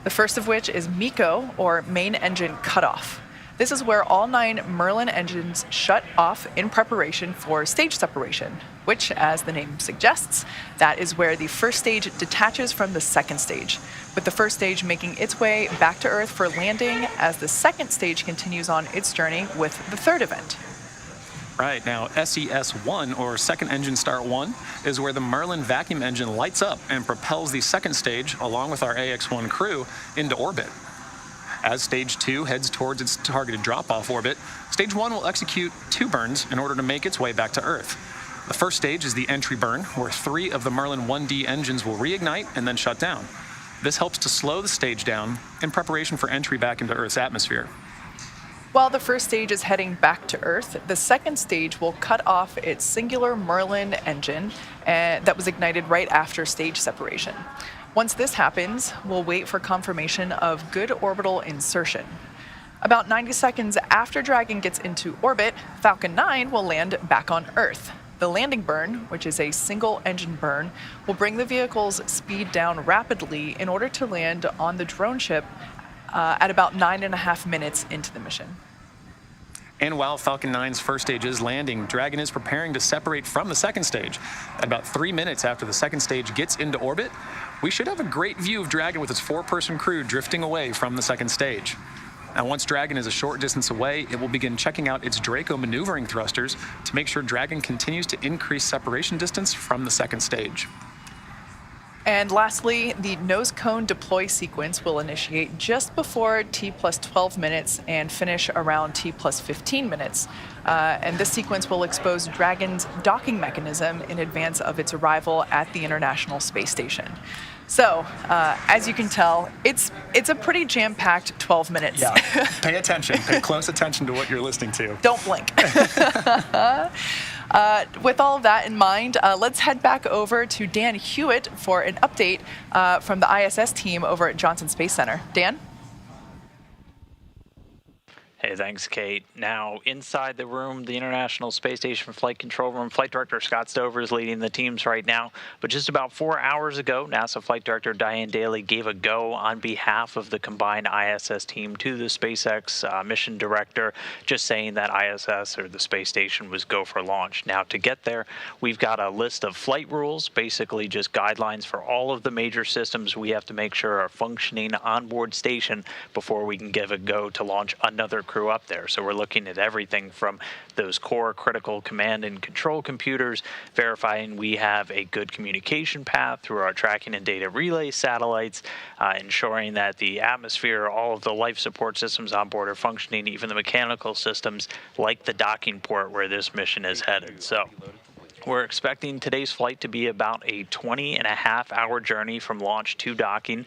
The first of which is MECO, or main engine cutoff. This is where all 9 Merlin engines shut off in preparation for stage separation, which, as the name suggests, that is where the first stage detaches from the second stage, with the first stage making its way back to Earth for landing as the second stage continues on its journey with the 3rd event. Right, now SES-1, or Second Engine Start 1, is where the Merlin vacuum engine lights up and propels the second stage, along with our AX-1 crew, into orbit. As Stage 2 heads towards its targeted drop-off orbit, Stage 1 will execute 2 burns in order to make its way back to Earth. The first stage is the entry burn, where 3 of the Merlin 1D engines will reignite and then shut down. This helps to slow the stage down in preparation for entry back into Earth's atmosphere. While the first stage is heading back to Earth, the second stage will cut off its singular Merlin engine that was ignited right after stage separation. Once this happens, we'll wait for confirmation of good orbital insertion. About 90 seconds after Dragon gets into orbit, Falcon 9 will land back on Earth. The landing burn, which is a single engine burn, will bring the vehicle's speed down rapidly in order to land on the drone ship at about 9.5 minutes into the mission. And while Falcon 9's first stage is landing, Dragon is preparing to separate from the second stage. At about 3 minutes after the second stage gets into orbit, we should have a great view of Dragon with its 4-person crew drifting away from the second stage. Now, once Dragon is a short distance away, it will begin checking out its Draco maneuvering thrusters to make sure Dragon continues to increase separation distance from the second stage. And lastly, the nose cone deploy sequence will initiate just before T+12 minutes and finish around T+15 minutes. And this sequence will expose Dragon's docking mechanism in advance of its arrival at the International Space Station. So, as you can tell, it's a pretty jam-packed 12 minutes. Yeah, pay attention. Pay close attention to what you're listening to. Don't blink. With all of that in mind, let's head back over to Dan Hewitt for an update from the ISS team over at Johnson Space Center. Dan? Hey, thanks, Kate. Now, inside the room, the International Space Station Flight Control Room, Flight Director Scott Stover is leading the teams right now. But just about 4 hours ago, NASA Flight Director Diane Daly gave a go on behalf of the combined ISS team to the SpaceX mission director, just saying that ISS, or the space station, was go for launch. Now, to get there, we've got a list of flight rules, basically just guidelines for all of the major systems we have to make sure are functioning on board station before we can give a go to launch another crew up there. So we're looking at everything from those core critical command and control computers, verifying we have a good communication path through our tracking and data relay satellites, ensuring that the atmosphere, all of the life support systems on board are functioning, even the mechanical systems like the docking port where this mission is headed. So we're expecting today's flight to be about a 20.5-hour journey from launch to docking,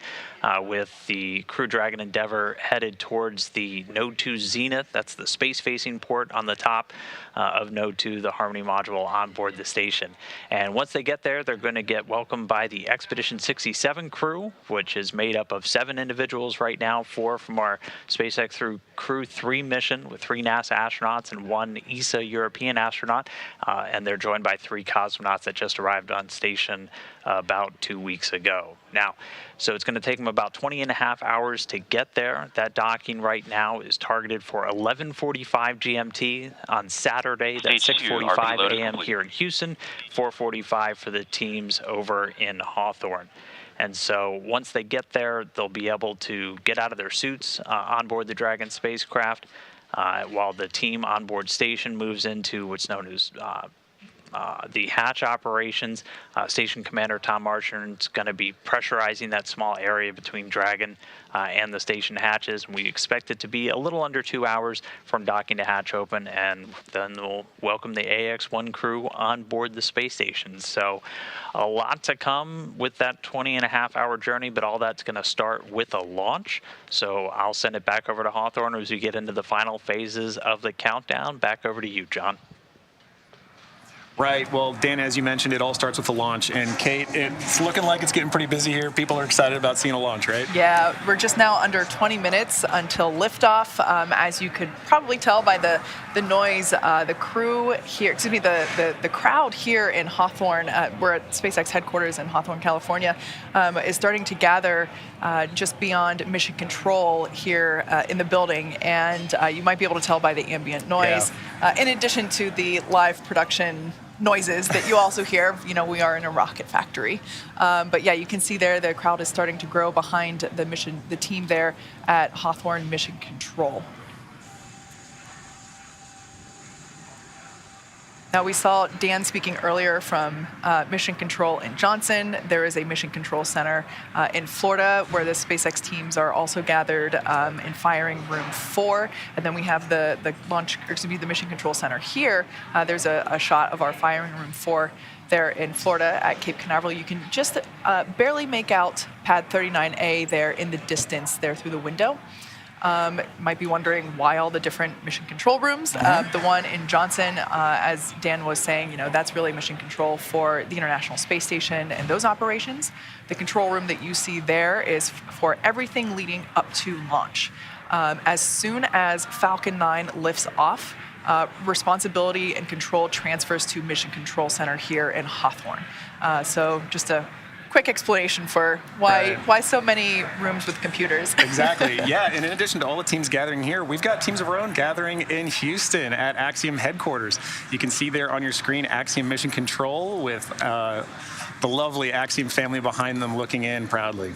with the Crew Dragon Endeavour headed towards the Node 2 Zenith. That's the space-facing port on the top of Node 2, the Harmony module on board the station. And once they get there, they're going to get welcomed by the Expedition 67 crew, which is made up of 7 individuals right now, 4 from our SpaceX through Crew 3 mission with 3 NASA astronauts and 1 ESA European astronaut, and they're joined by 3 cosmonauts that just arrived on station about 2 weeks ago. Now, so it's going to take them about 20.5 hours to get there. That docking right now is targeted for 11:45 GMT on Saturday. That's 6:45 a.m. here in Houston, 4:45 for the teams over in Hawthorne. And so once they get there, they'll be able to get out of their suits on board the Dragon spacecraft, while the team on board station moves into what's known as the hatch operations. Station Commander Tom Marchand is going to be pressurizing that small area between Dragon and the station hatches, and we expect it to be a little under 2 hours from docking to hatch open, and then we'll welcome the Ax-1 crew on board the space station. So a lot to come with that 20.5-hour journey, but all that's going to start with a launch. So I'll send it back over to Hawthorne as we get into the final phases of the countdown. Back over to you, John. Right. Well, Dan, as you mentioned, it all starts with the launch. And Kate, it's looking like it's getting pretty busy here. People are excited about seeing a launch, right? Yeah, we're just now under 20 minutes until liftoff. As you could probably tell by the noise, the crew here, excuse me, the crowd here in Hawthorne, we're at SpaceX headquarters in Hawthorne, California, is starting to gather just beyond mission control here in the building. And you might be able to tell by the ambient noise, in addition to the live production noises that you also hear. You know, we are in a rocket factory. But yeah, you can see there the crowd is starting to grow behind the team there at Hawthorne Mission Control. Now, we saw Dan speaking earlier from Mission Control in Johnson. There is a Mission Control Center in Florida where the SpaceX teams are also gathered in Firing Room 4. And then we have the Mission Control Center here. There's a shot of our Firing Room 4 there in Florida at Cape Canaveral. You can just barely make out Pad 39A there in the distance there through the window. Might be wondering why all the different mission control rooms. The one in Johnson, as Dan was saying, you know, that's really mission control for the International Space Station and those operations. The control room that you see there is for everything leading up to launch. As soon as Falcon 9 lifts off, responsibility and control transfers to Mission Control Center here in Hawthorne. So just a quick explanation for why so many rooms with computers. Exactly. Yeah, and in addition to all the teams gathering here, we've got teams of our own gathering in Houston at Axiom headquarters. You can see there on your screen Axiom Mission Control with the lovely Axiom family behind them looking in proudly.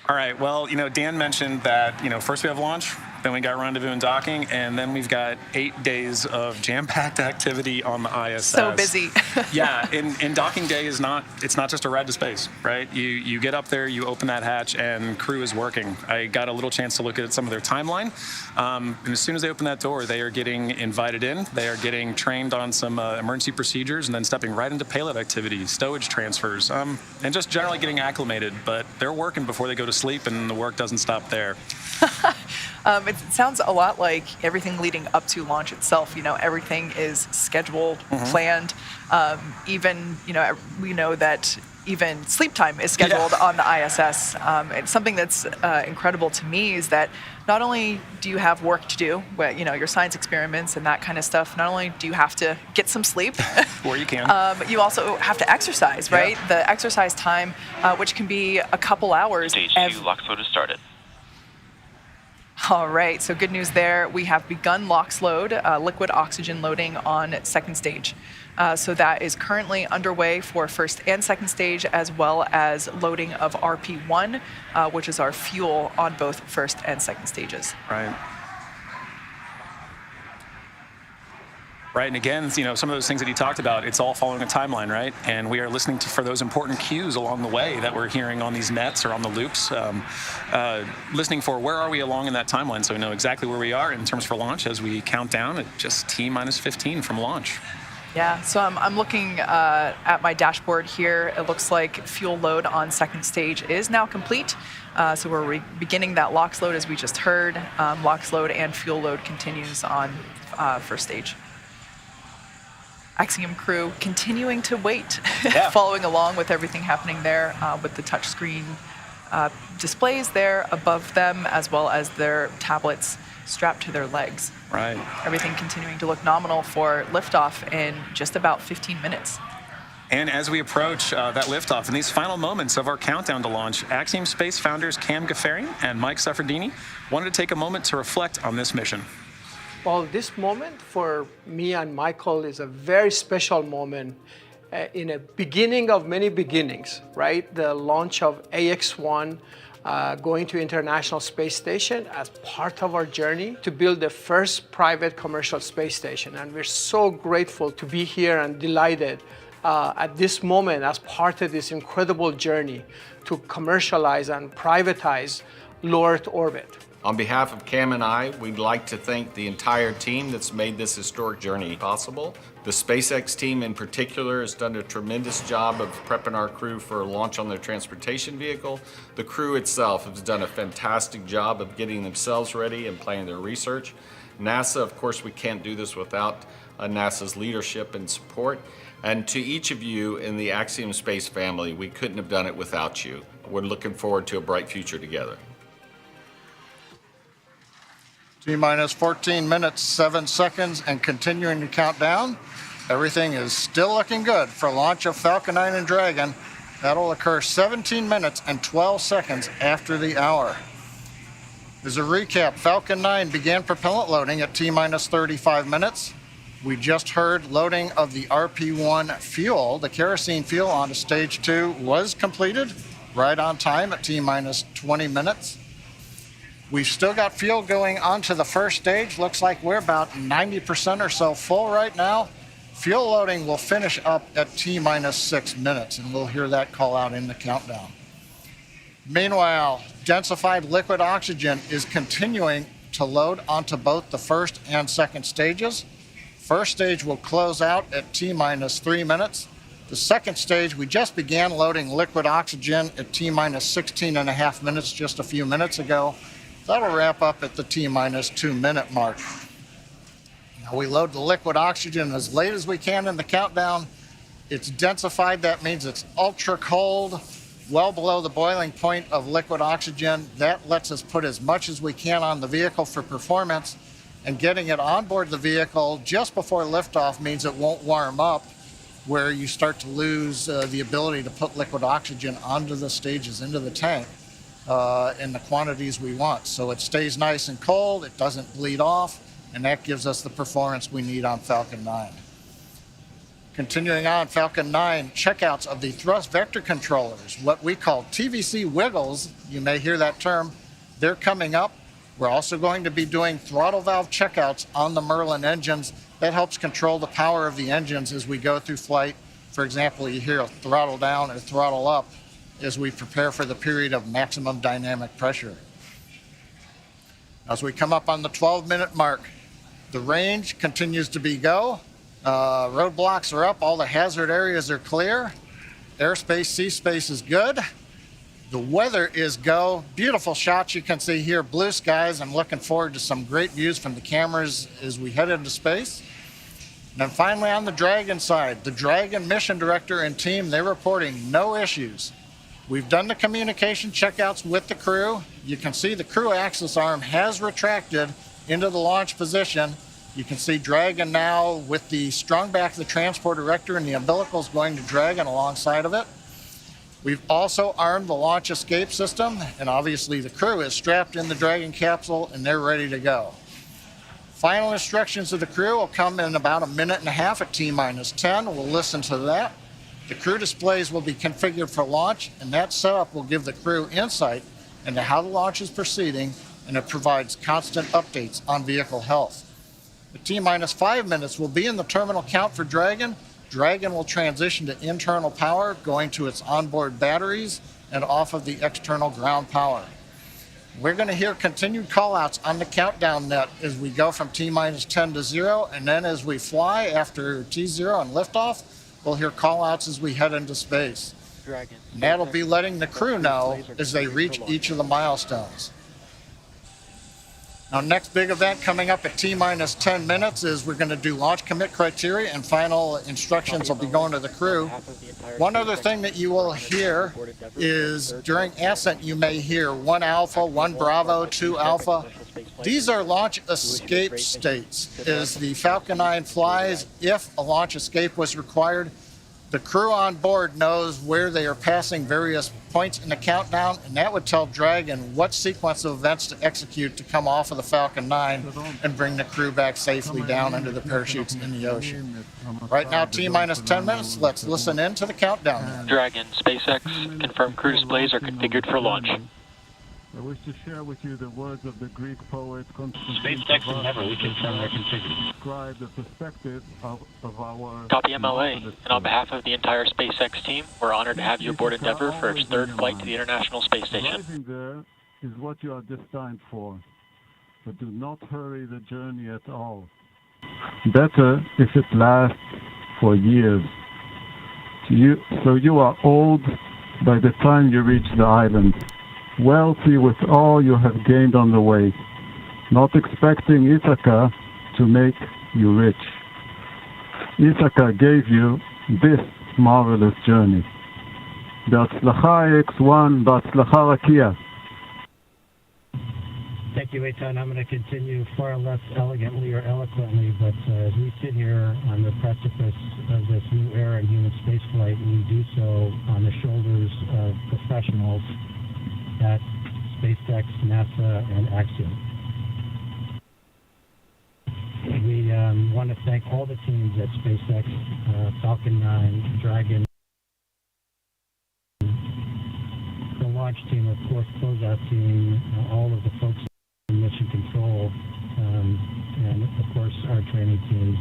All right, well, you know, Dan mentioned that, you know, first we have launch, then we got rendezvous and docking, and then we've got 8 days of jam-packed activity on the ISS. So busy. Yeah, and docking day is it's not just a ride to space, right? You get up there, you open that hatch, and crew is working. I got a little chance to look at some of their timeline, and as soon as they open that door, they are getting invited in, they are getting trained on some emergency procedures, and then stepping right into payload activities, stowage transfers, and just generally getting acclimated, but they're working before they go to sleep, and the work doesn't stop there. It sounds a lot like everything leading up to launch itself. You know, everything is scheduled, planned. Even, you know, we know that even sleep time is scheduled on the ISS. And something that's incredible to me is that not only do you have work to do, but, your science experiments and that kind of stuff, not only do you have to get some sleep, where you can, you also have to exercise, right? The exercise time, which can be a couple hours. Stage 2 LOX load has started. All right, so good news there. We have begun LOX load, liquid oxygen loading on second stage. So that is currently underway for first and second stage, as well as loading of RP1, which is our fuel on both first and second stages. Right. Right, and again, some of those things that he talked about, it's all following a timeline, right? And we are listening for those important cues along the way that we're hearing on these nets or on the loops, listening for where are we along in that timeline, so we know exactly where we are in terms for launch as we count down at just T-minus 15 from launch. Yeah, so I'm looking at my dashboard here. It looks like fuel load on second stage is now complete. So we're beginning that LOX load as we just heard. LOX load and fuel load continues on first stage. Axiom crew continuing to wait, following along with everything happening there with the touchscreen displays there above them, as well as their tablets strapped to their legs. Right. Everything continuing to look nominal for liftoff in just about 15 minutes. And as we approach that liftoff, in these final moments of our countdown to launch, Axiom Space founders Cam Gaffarian and Mike Suffredini wanted to take a moment to reflect on this mission. Well, this moment for me and Michael is a very special moment in a beginning of many beginnings, right? The launch of Ax-1 going to International Space Station as part of our journey to build the first private commercial space station. And we're so grateful to be here and delighted at this moment as part of this incredible journey to commercialize and privatize low Earth orbit. On behalf of Cam and I, we'd like to thank the entire team that's made this historic journey possible. The SpaceX team in particular has done a tremendous job of prepping our crew for a launch on their transportation vehicle. The crew itself has done a fantastic job of getting themselves ready and planning their research. NASA, of course, we can't do this without NASA's leadership and support. And to each of you in the Axiom Space family, we couldn't have done it without you. We're looking forward to a bright future together. T-minus 14 minutes, 7 seconds, and continuing to count down. Everything is still looking good for launch of Falcon 9 and Dragon. That'll occur 17 minutes and 12 seconds after the hour. As a recap, Falcon 9 began propellant loading at T-minus 35 minutes. We just heard loading of the RP1 fuel. The kerosene fuel onto stage 2 was completed right on time at T-minus 20 minutes. We've still got fuel going onto the first stage. Looks like we're about 90% or so full right now. Fuel loading will finish up at T-minus 6 minutes, and we'll hear that call out in the countdown. Meanwhile, densified liquid oxygen is continuing to load onto both the first and second stages. First stage will close out at T-minus 3 minutes. The second stage, we just began loading liquid oxygen at T-minus 16.5 minutes just a few minutes ago. That'll wrap up at the T-minus 2 minute mark. Now we load the liquid oxygen as late as we can in the countdown. It's densified, that means it's ultra cold, well below the boiling point of liquid oxygen. That lets us put as much as we can on the vehicle for performance, and getting it on board the vehicle just before liftoff means it won't warm up, where you start to lose the ability to put liquid oxygen onto the stages, into the tank. In the quantities we want. So it stays nice and cold, it doesn't bleed off, and that gives us the performance we need on Falcon 9. Continuing on, Falcon 9, checkouts of the thrust vector controllers, what we call TVC wiggles, you may hear that term, they're coming up. We're also going to be doing throttle valve checkouts on the Merlin engines. That helps control the power of the engines as we go through flight. For example, you hear a throttle down or throttle up as we prepare for the period of maximum dynamic pressure. As we come up on the 12-minute mark, the range continues to be go. Roadblocks are up, all the hazard areas are clear. Airspace, sea space is good. The weather is go. Beautiful shots you can see here, blue skies. I'm looking forward to some great views from the cameras as we head into space. And then finally on the Dragon side, the Dragon mission director and team, they're reporting no issues. We've done the communication checkouts with the crew. You can see the crew access arm has retracted into the launch position. You can see Dragon now with the strung back of the transport erector and the umbilicals going to Dragon alongside of it. We've also armed the launch escape system, and obviously the crew is strapped in the Dragon capsule and they're ready to go. Final instructions to the crew will come in about a minute and a half at T-10. We'll listen to that. The crew displays will be configured for launch, and that setup will give the crew insight into how the launch is proceeding, and it provides constant updates on vehicle health. At T-5 minutes, we'll be in the terminal count for Dragon. Dragon will transition to internal power, going to its onboard batteries and off of the external ground power. We're going to hear continued callouts on the countdown net as we go from T-10 to 0, and then as we fly after T0 and liftoff, we'll hear callouts as we head into space. And that'll be letting the crew know as they reach each of the milestones. Now, next big event coming up at T-10 minutes is we're going to do launch commit criteria, and final instructions will be going to the crew. One other thing that you will hear is during Ascent, you may hear 1 Alpha, 1 Bravo, 2 Alpha. These are launch escape states. As the Falcon 9 flies, if a launch escape was required, the crew on board knows where they are passing various points in the countdown, and that would tell Dragon what sequence of events to execute to come off of the Falcon 9 and bring the crew back safely down under the parachutes in the ocean. Right now, T-10 minutes. Let's listen in to the countdown. Dragon, SpaceX, confirmed crew displays are configured for launch. I wish to share with you the words of the Greek poet Kontekst. SpaceX and never, we confirm they're configured. Describe the perspective of our... Copy MLA, and on behalf of the entire SpaceX team, we're honored to have you aboard Endeavour for its 3rd flight to the International Space Station. Arriving there is what you are destined for, but do not hurry the journey at all. Better if it lasts for years. So you are old by the time you reach the island. Wealthy with all you have gained on the way, not expecting Ithaca to make you rich. Ithaca gave you this marvelous journey. בהצלחה Ax-1, בהצלחה רקיע. Thank you, Eitan. I'm going to continue far less elegantly or eloquently, but as we sit here on the precipice of this new era in human spaceflight, we do so on the shoulders of professionals at SpaceX, NASA, and Axiom. We want to thank all the teams at SpaceX, Falcon 9, Dragon, the launch team, of course, closeout team, all of the folks in mission control, and of course our training teams.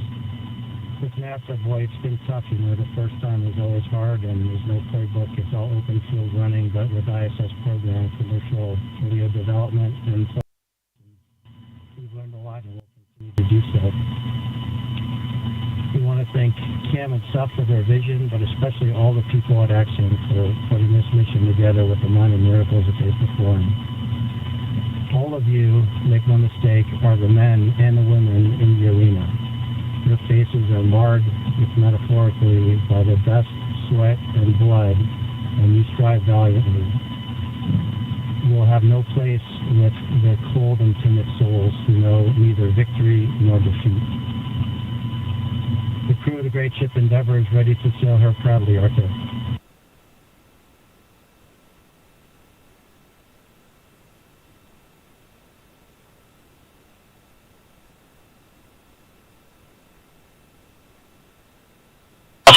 With NASA, boy, it's been tough. You know, the first time was always hard, and there's no playbook. It's all open field running, but with ISS program, commercial LEO development, and so we've learned a lot and we'll continue to do so. We want to thank Cam and Seth for their vision, but especially all the people at Ascent for putting this mission together with the minor miracles that they've performed. All of you, make no mistake, are the men and the women in the arena. Your faces are marred, if metaphorically, by the best sweat and blood, and you strive valiantly. You will have no place with the cold and timid souls who know neither victory nor defeat. The crew of the great ship Endeavour is ready to sail her proudly, Arthur.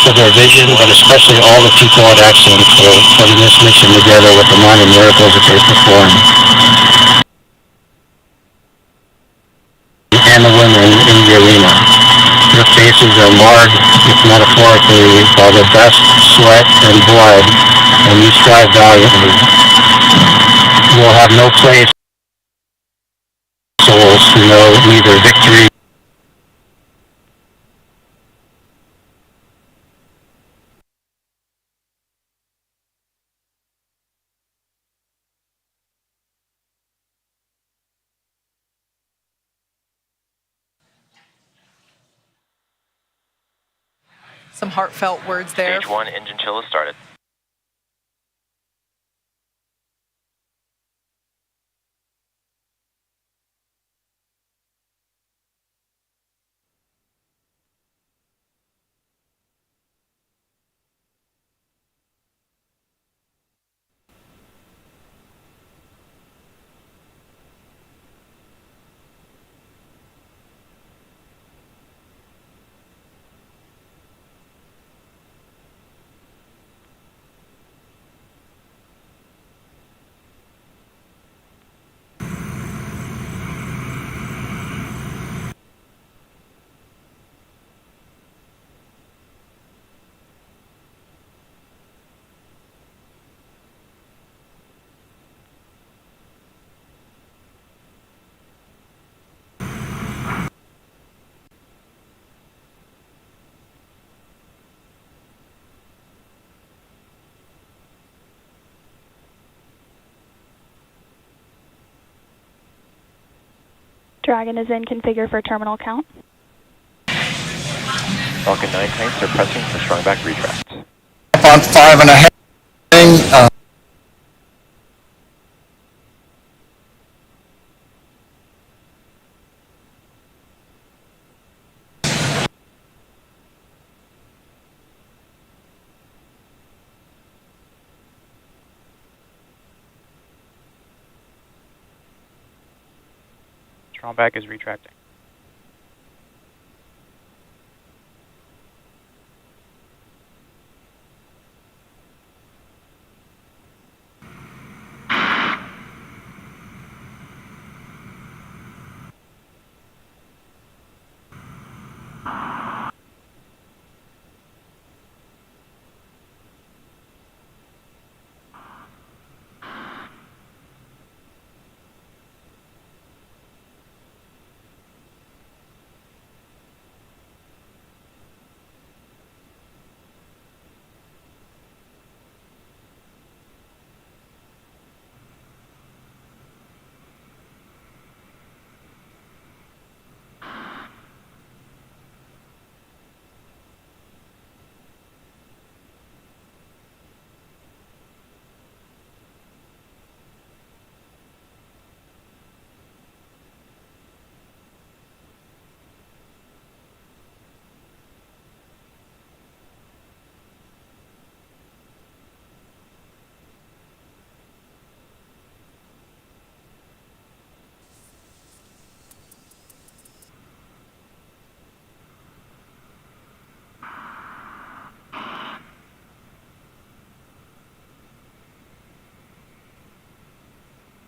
For their vision, but especially all the people at Ascent for putting this mission together with the minor miracles that they performed. And the women in the arena. Their faces are marred, if metaphorically, by the best sweat and blood, and you strive valiantly. You will have no place souls who know neither victory Some heartfelt words there. Stage 1 engine chill has started. Dragon is in configure for terminal count. Falcon 9 tanks are pressing for strong back retract. On 5.5. Strong back is retracting.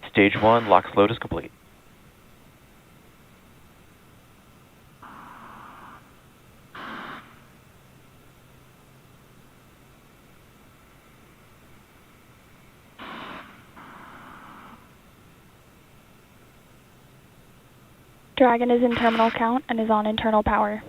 Stage 1 LOX load is complete. Dragon is in terminal count and is on internal power.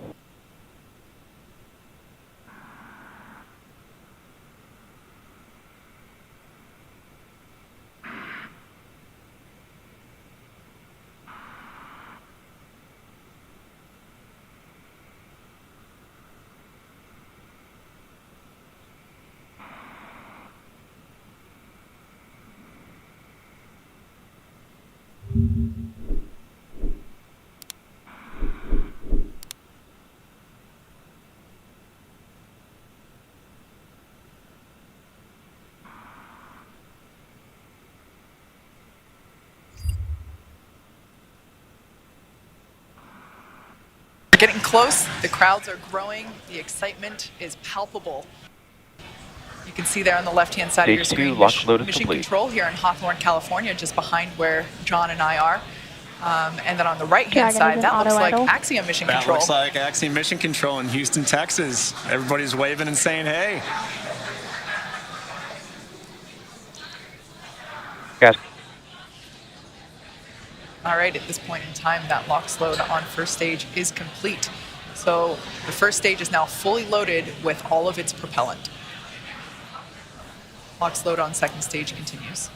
We're getting close. The crowds are growing. The excitement is palpable. You can see there on the left-hand side of your Stage 2 screen, LOX load is Mission complete. Control here in Hawthorne, California, just behind where John and I are. And then on the right-hand side, that looks like Axiom Mission That Control. looks like Axiom Mission Control in Houston, Texas. Everybody's waving and saying, hey. Guys. All right, at this point in time, that LOX load on first stage is complete. So the first stage is now fully loaded with all of its propellant. LOX load on second stage continues.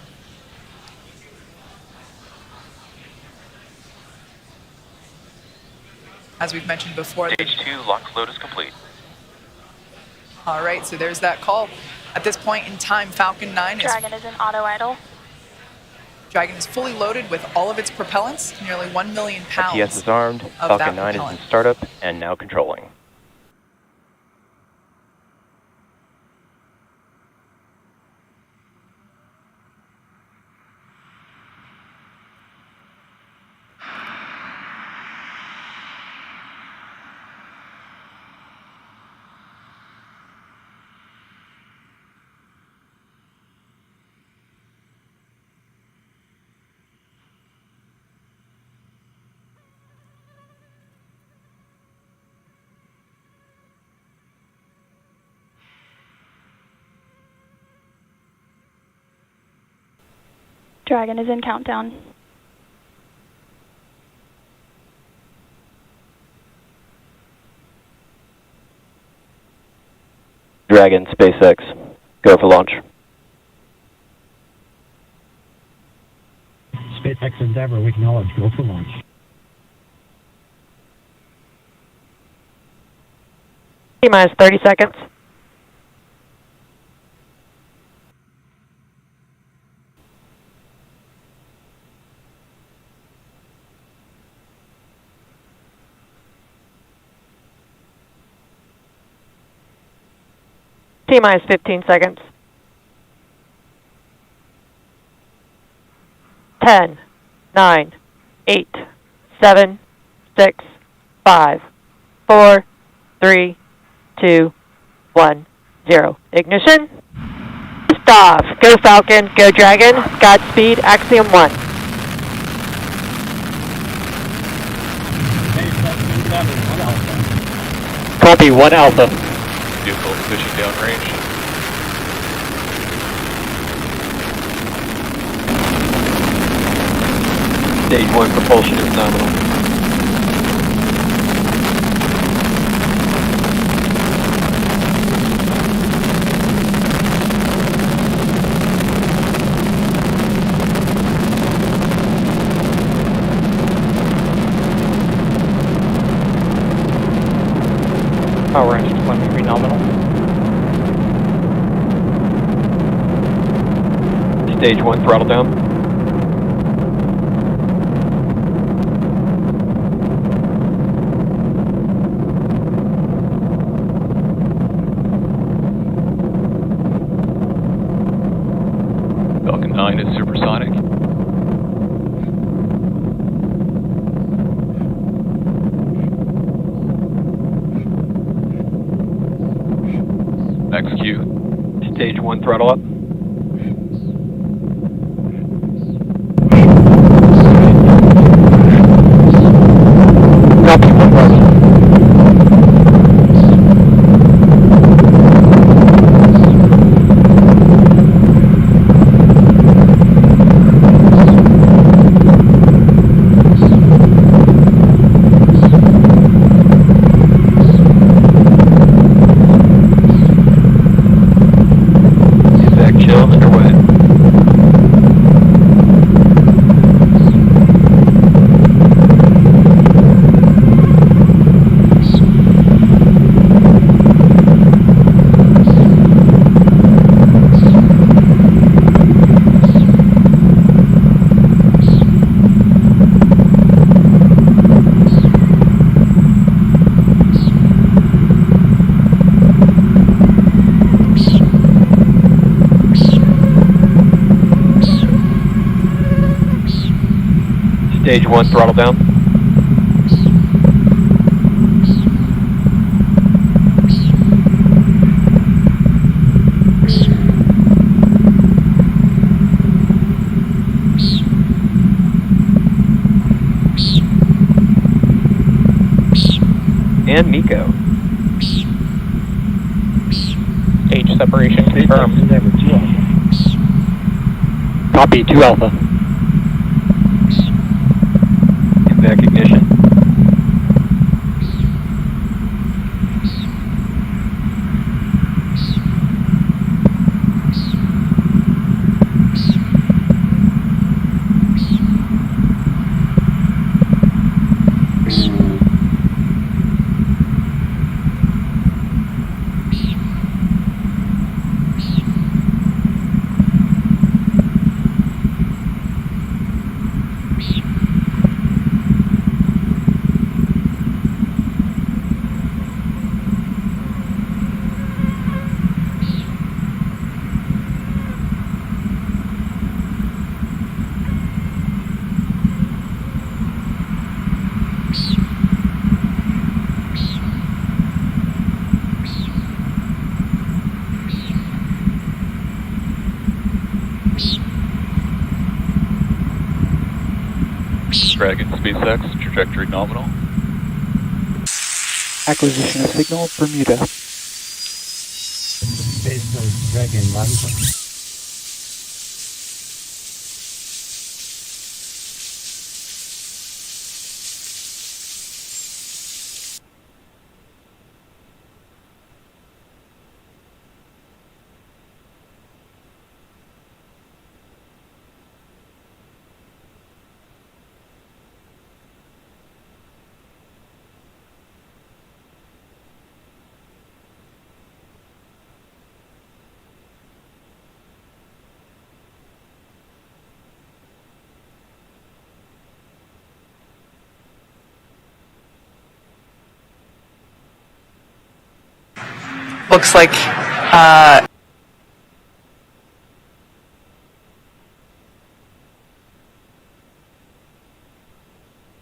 As we've mentioned before, Stage 2 LOX load is complete. All right, so there's that call. At this point in time, Falcon 9 Dragon is in auto idle. Dragon is fully loaded with all of its propellants, nearly 1 million pounds. TS is armed. of Falcon that 9 is propellant. in startup and now controlling. Dragon is in countdown. Dragon, SpaceX, go for launch. SpaceX Endeavour, we acknowledge. Go for launch. T-minus 30 seconds. T-minus 15 seconds. 10, 9, 8, 7, 6, 5, 4, 3, 2, 1, 0. Ignition. Off. Go Falcon, go Dragon, Godspeed, Axiom-1. Copy, 1 Alpha. Vehicle pushing downrange. Stage 1 propulsion is nominal. Power range 23 nominal. Stage 1 throttle down. Falcon 9 is supersonic. XQ. Stage 1 throttle up. Copy, 1 throttle. Stage 1 throttle down. And Miko. Stage separation confirmed. Copy, 2 Alpha. Back ignition. Dragon SpaceX, trajectory nominal. Acquisition of signal, Bermuda. Space Coast Dragon 11. Looks like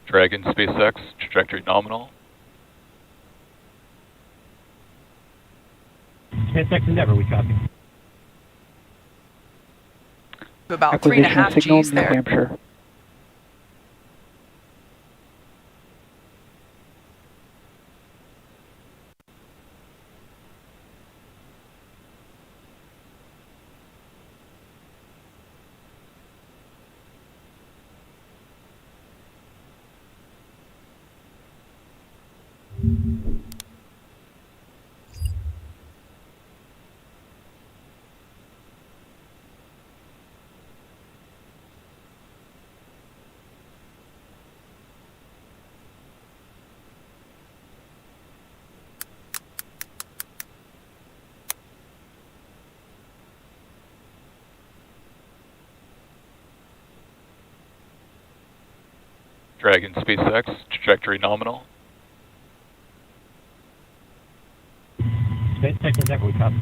Dragon SpaceX, trajectory nominal. SpaceX Endeavour, we copy. about Acquisition 3.5 of signal, Gs New there. Hampshire. Dragon SpaceX, trajectory nominal. SpaceX Endeavour, we copy.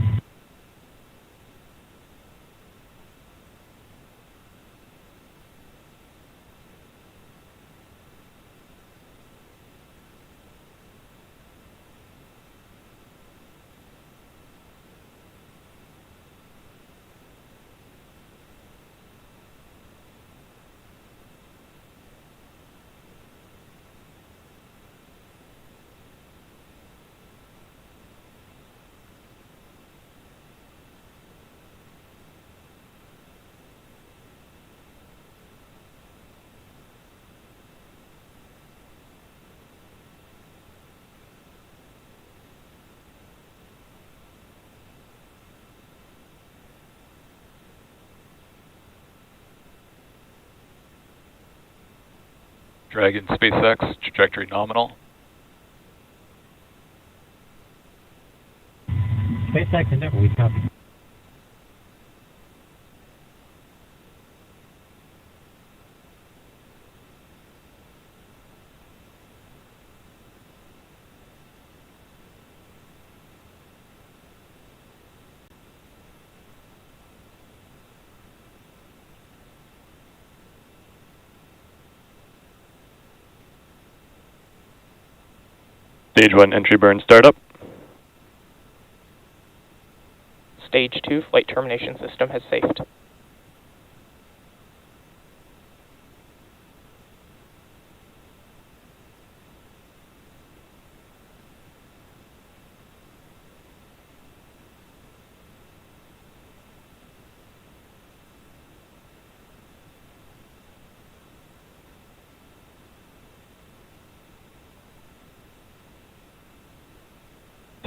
Dragon SpaceX, trajectory nominal. SpaceX Endeavour, we copy. Stage 1 entry burn startup. Stage 2 flight termination system has safed.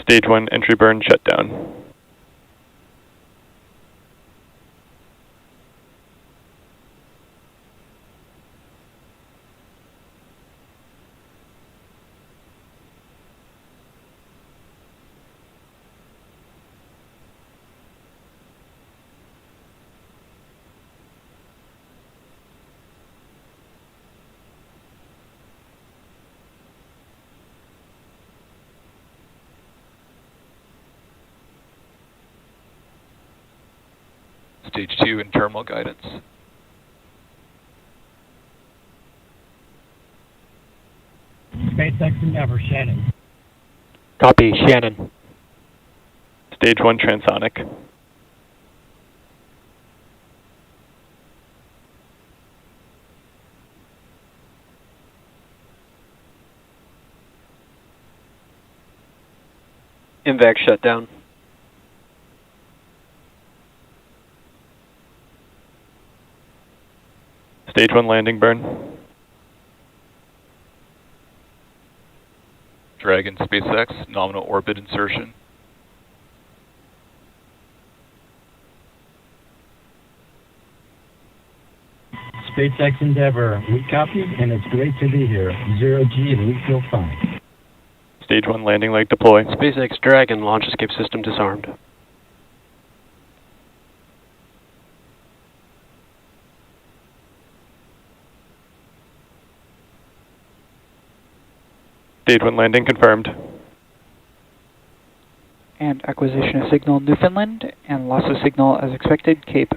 Stage 1 entry burn shutdown. Stage 2 in terminal guidance. SpaceX Endeavour, Shannon. Copy, Shannon. Stage 1 transonic. IMVAC shutdown. Stage 1 landing burn. Dragon SpaceX, nominal orbit insertion. SpaceX Endeavour, we copy, and it's great to be here. 0G, and we feel fine. Stage 1 landing leg deploy. SpaceX Dragon launch escape system disarmed. Stage 1 landing confirmed. And acquisition of signal Newfoundland, and loss of signal as expected, Cape.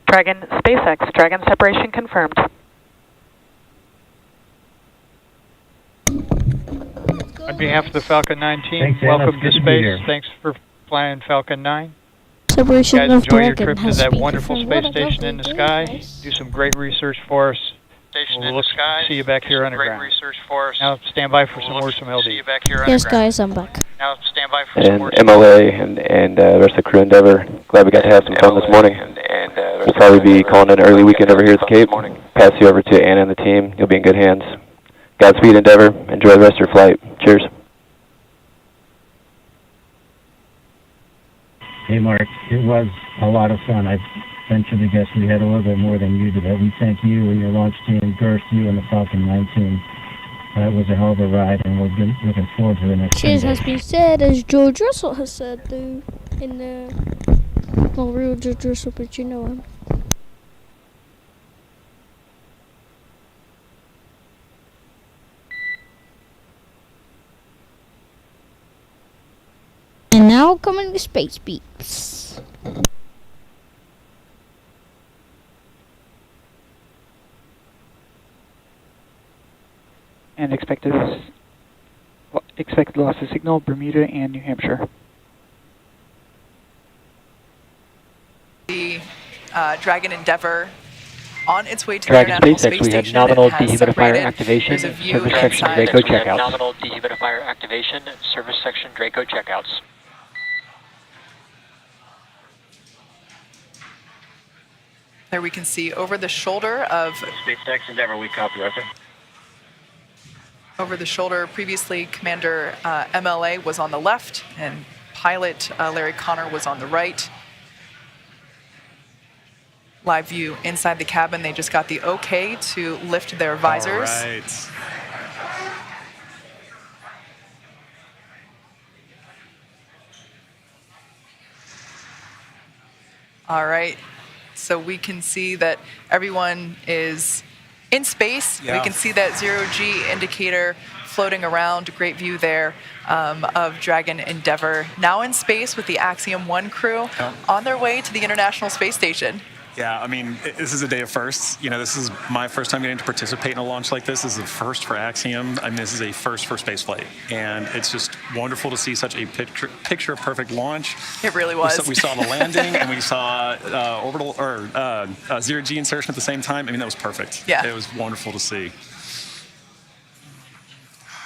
Dragon SpaceX, Dragon separation confirmed. On behalf of the Falcon 9 team, Thanks, welcome Anna. to It's good to be space. here. Thanks for flying Falcon 9. Separation Guys, of enjoy your Dragon trip to has that been wonderful confirmed. space What a station in the lovely sky. day. Do some great research for us. We'll look to see you back here underground. Now stand by for some more from LD. Yes, guys, I'm back. Now stand by for some more. And MOA and the rest of the crew Endeavor. Glad we got to have some fun this morning. We'll probably be calling an early weekend over here at the Cape. Pass you over to Anna and the team. You'll be in good hands. Godspeed, Endeavor. Enjoy the rest of your flight. Cheers. Hey, Mark, it was a lot of fun. I venture to guess we had a little bit more than you did. We thank you and your launch team, Girth, you and the Falcon 9 team. It was a hell of a ride, and we're looking forward to the next 10 Cheers days. has been said, as George Russell has said, though, in the... Well, real George Russell, but you know him. And now coming to Space Beats. And expected loss of signal, Bermuda and New Hampshire. The Dragon Endeavour on its way to Dragon the International SpaceX, Space we have Station. nominal It has dehumidifier separated. activation, There's a view service section inside. Draco We have checkouts. nominal dehumidifier activation, service section Draco checkouts. There we can see over the shoulder of SpaceX Endeavor, we copy, record. over the shoulder. Previously, Commander MLA was on the left, and pilot Larry Connor was on the right. Live view inside the cabin. They just got the okay to lift their visors. All right. All right. So we can see that everyone is in space. Yeah. We can see that zero-G indicator floating around. Great view there of Dragon Endeavor. Now in space with the Axiom-1 crew on their way to the International Space Station. Yeah, I mean, this is a day of firsts. You know, this is my first time getting to participate in a launch like this. This is a first for Axiom. I mean, this is a first for spaceflight. And it's just wonderful to see such a picture-perfect launch. It really was. We saw the landing, and we saw orbital or zero-G insertion at the same time. I mean, that was perfect. Yeah. It was wonderful to see.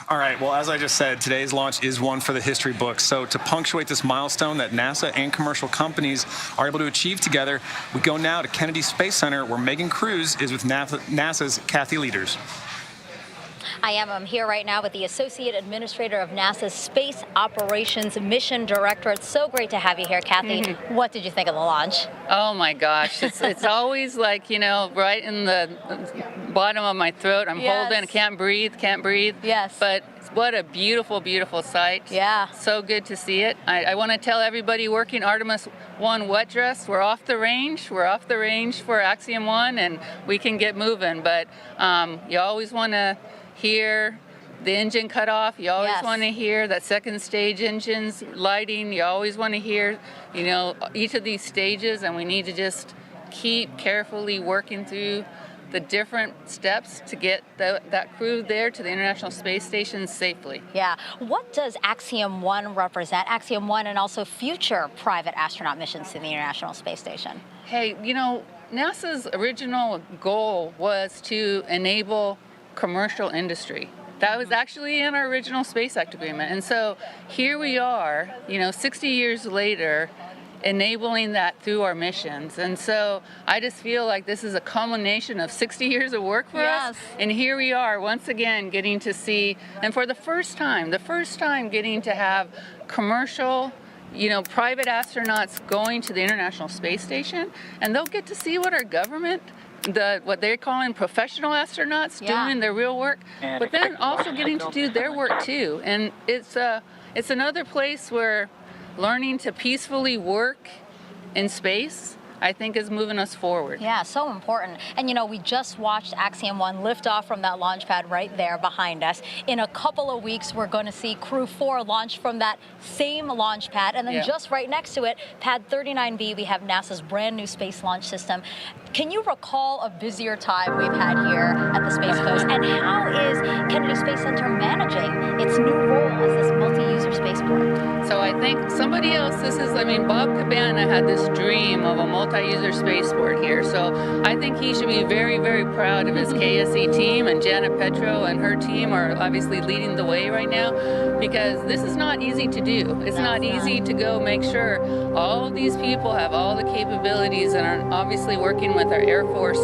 All right, well, as I just said, today's launch is one for the history books. So to punctuate this milestone that NASA and commercial companies are able to achieve together, we go now to Kennedy Space Center, where Megan Cruz is with NASA's Kathy Leaders. I am. I'm here right now with the Associate Administrator of NASA's Space Operations Mission Director. It's so great to have you here, Kathy. Mm-hmm. What did you think of the launch? Oh my gosh, it's always like, you know, right in the bottom of my throat. I'm holding, can't breathe. Yes. But what a beautiful, beautiful sight. Yeah. So good to see it. I want to tell everybody working Artemis 1 wet dress, we're off the range. We're off the range for Axiom 1, and we can get moving. But you always want to hear the engine cut off. You always want to hear that second stage engines lighting. You always want to hear, you know, each of these stages, and we need to just keep carefully working through the different steps to get that crew there to the International Space Station safely. Yeah. What does Axiom 1 represent? Axiom 1 and also future private astronaut missions to the International Space Station. Hey, you know, NASA's original goal was to enable commercial industry. That was actually in our original Space Act agreement. And so here we are, you know, 60 years later, enabling that through our missions. And so I just feel like this is a culmination of 60 years of work for us. And here we are once again getting to see, and for the first time getting to have commercial, you know, private astronauts going to the International Space Station, and they'll get to see what our government, what they're calling professional astronauts doing their real work, but then also getting to do their work too. And it's another place where learning to peacefully work in space, I think, is moving us forward. Yeah, so important. And you know, we just watched Axiom 1 lift off from that launch pad right there behind us. In a couple of weeks, we're going to see Crew 4 launch from that same launch pad. And then just right next to it, Pad 39B, we have NASA's brand new space launch system. Can you recall a busier time we've had here at the Space Coast? And how is Kennedy Space Center managing its new role as this multi-user spaceport? So I think somebody else, Bob Cabana had this dream of a multi-user spaceport here. So I think he should be very, very proud of his KSC team, and Janet Petro and her team are obviously leading the way right now, because this is not easy to do. It's not easy to go make sure all of these people have all the capabilities and are obviously working with our Air Force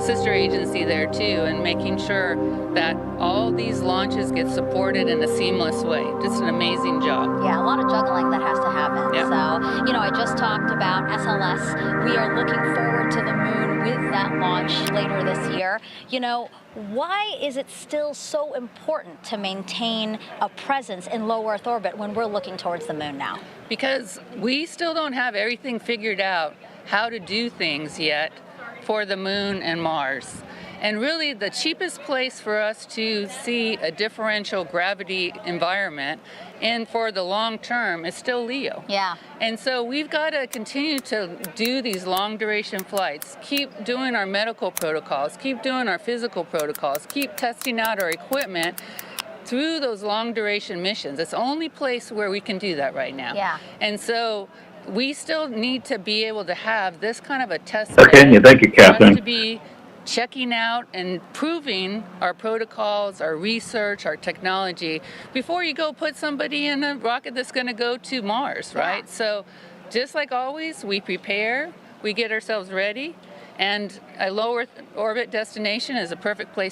sister agency there too, and making sure that all these launches get supported in a seamless way. Just an amazing job. Yeah, a lot of juggling that has to happen. Yeah. So, you know, I just talked about SLS. We are looking forward to the moon with that launch later this year. You know, why is it still so important to maintain a presence in low Earth orbit when we're looking towards the moon now? Because we still don't have everything figured out how to do things yet for the moon and Mars. And really the cheapest place for us to see a differential gravity environment and for the long term is still LEO. Yeah. And so we've got to continue to do these long duration flights, keep doing our medical protocols, keep doing our physical protocols, keep testing out our equipment through those long duration missions. It's the only place where we can do that right now. Yeah. And so we still need to be able to have this kind of a test Thank you, for us Captain. to be checking out and proving our protocols, our research, our technology before you go put somebody in a rocket that's going to go to Mars, right? So just like always, we prepare, we get ourselves ready, and a low Earth orbit destination is a perfect place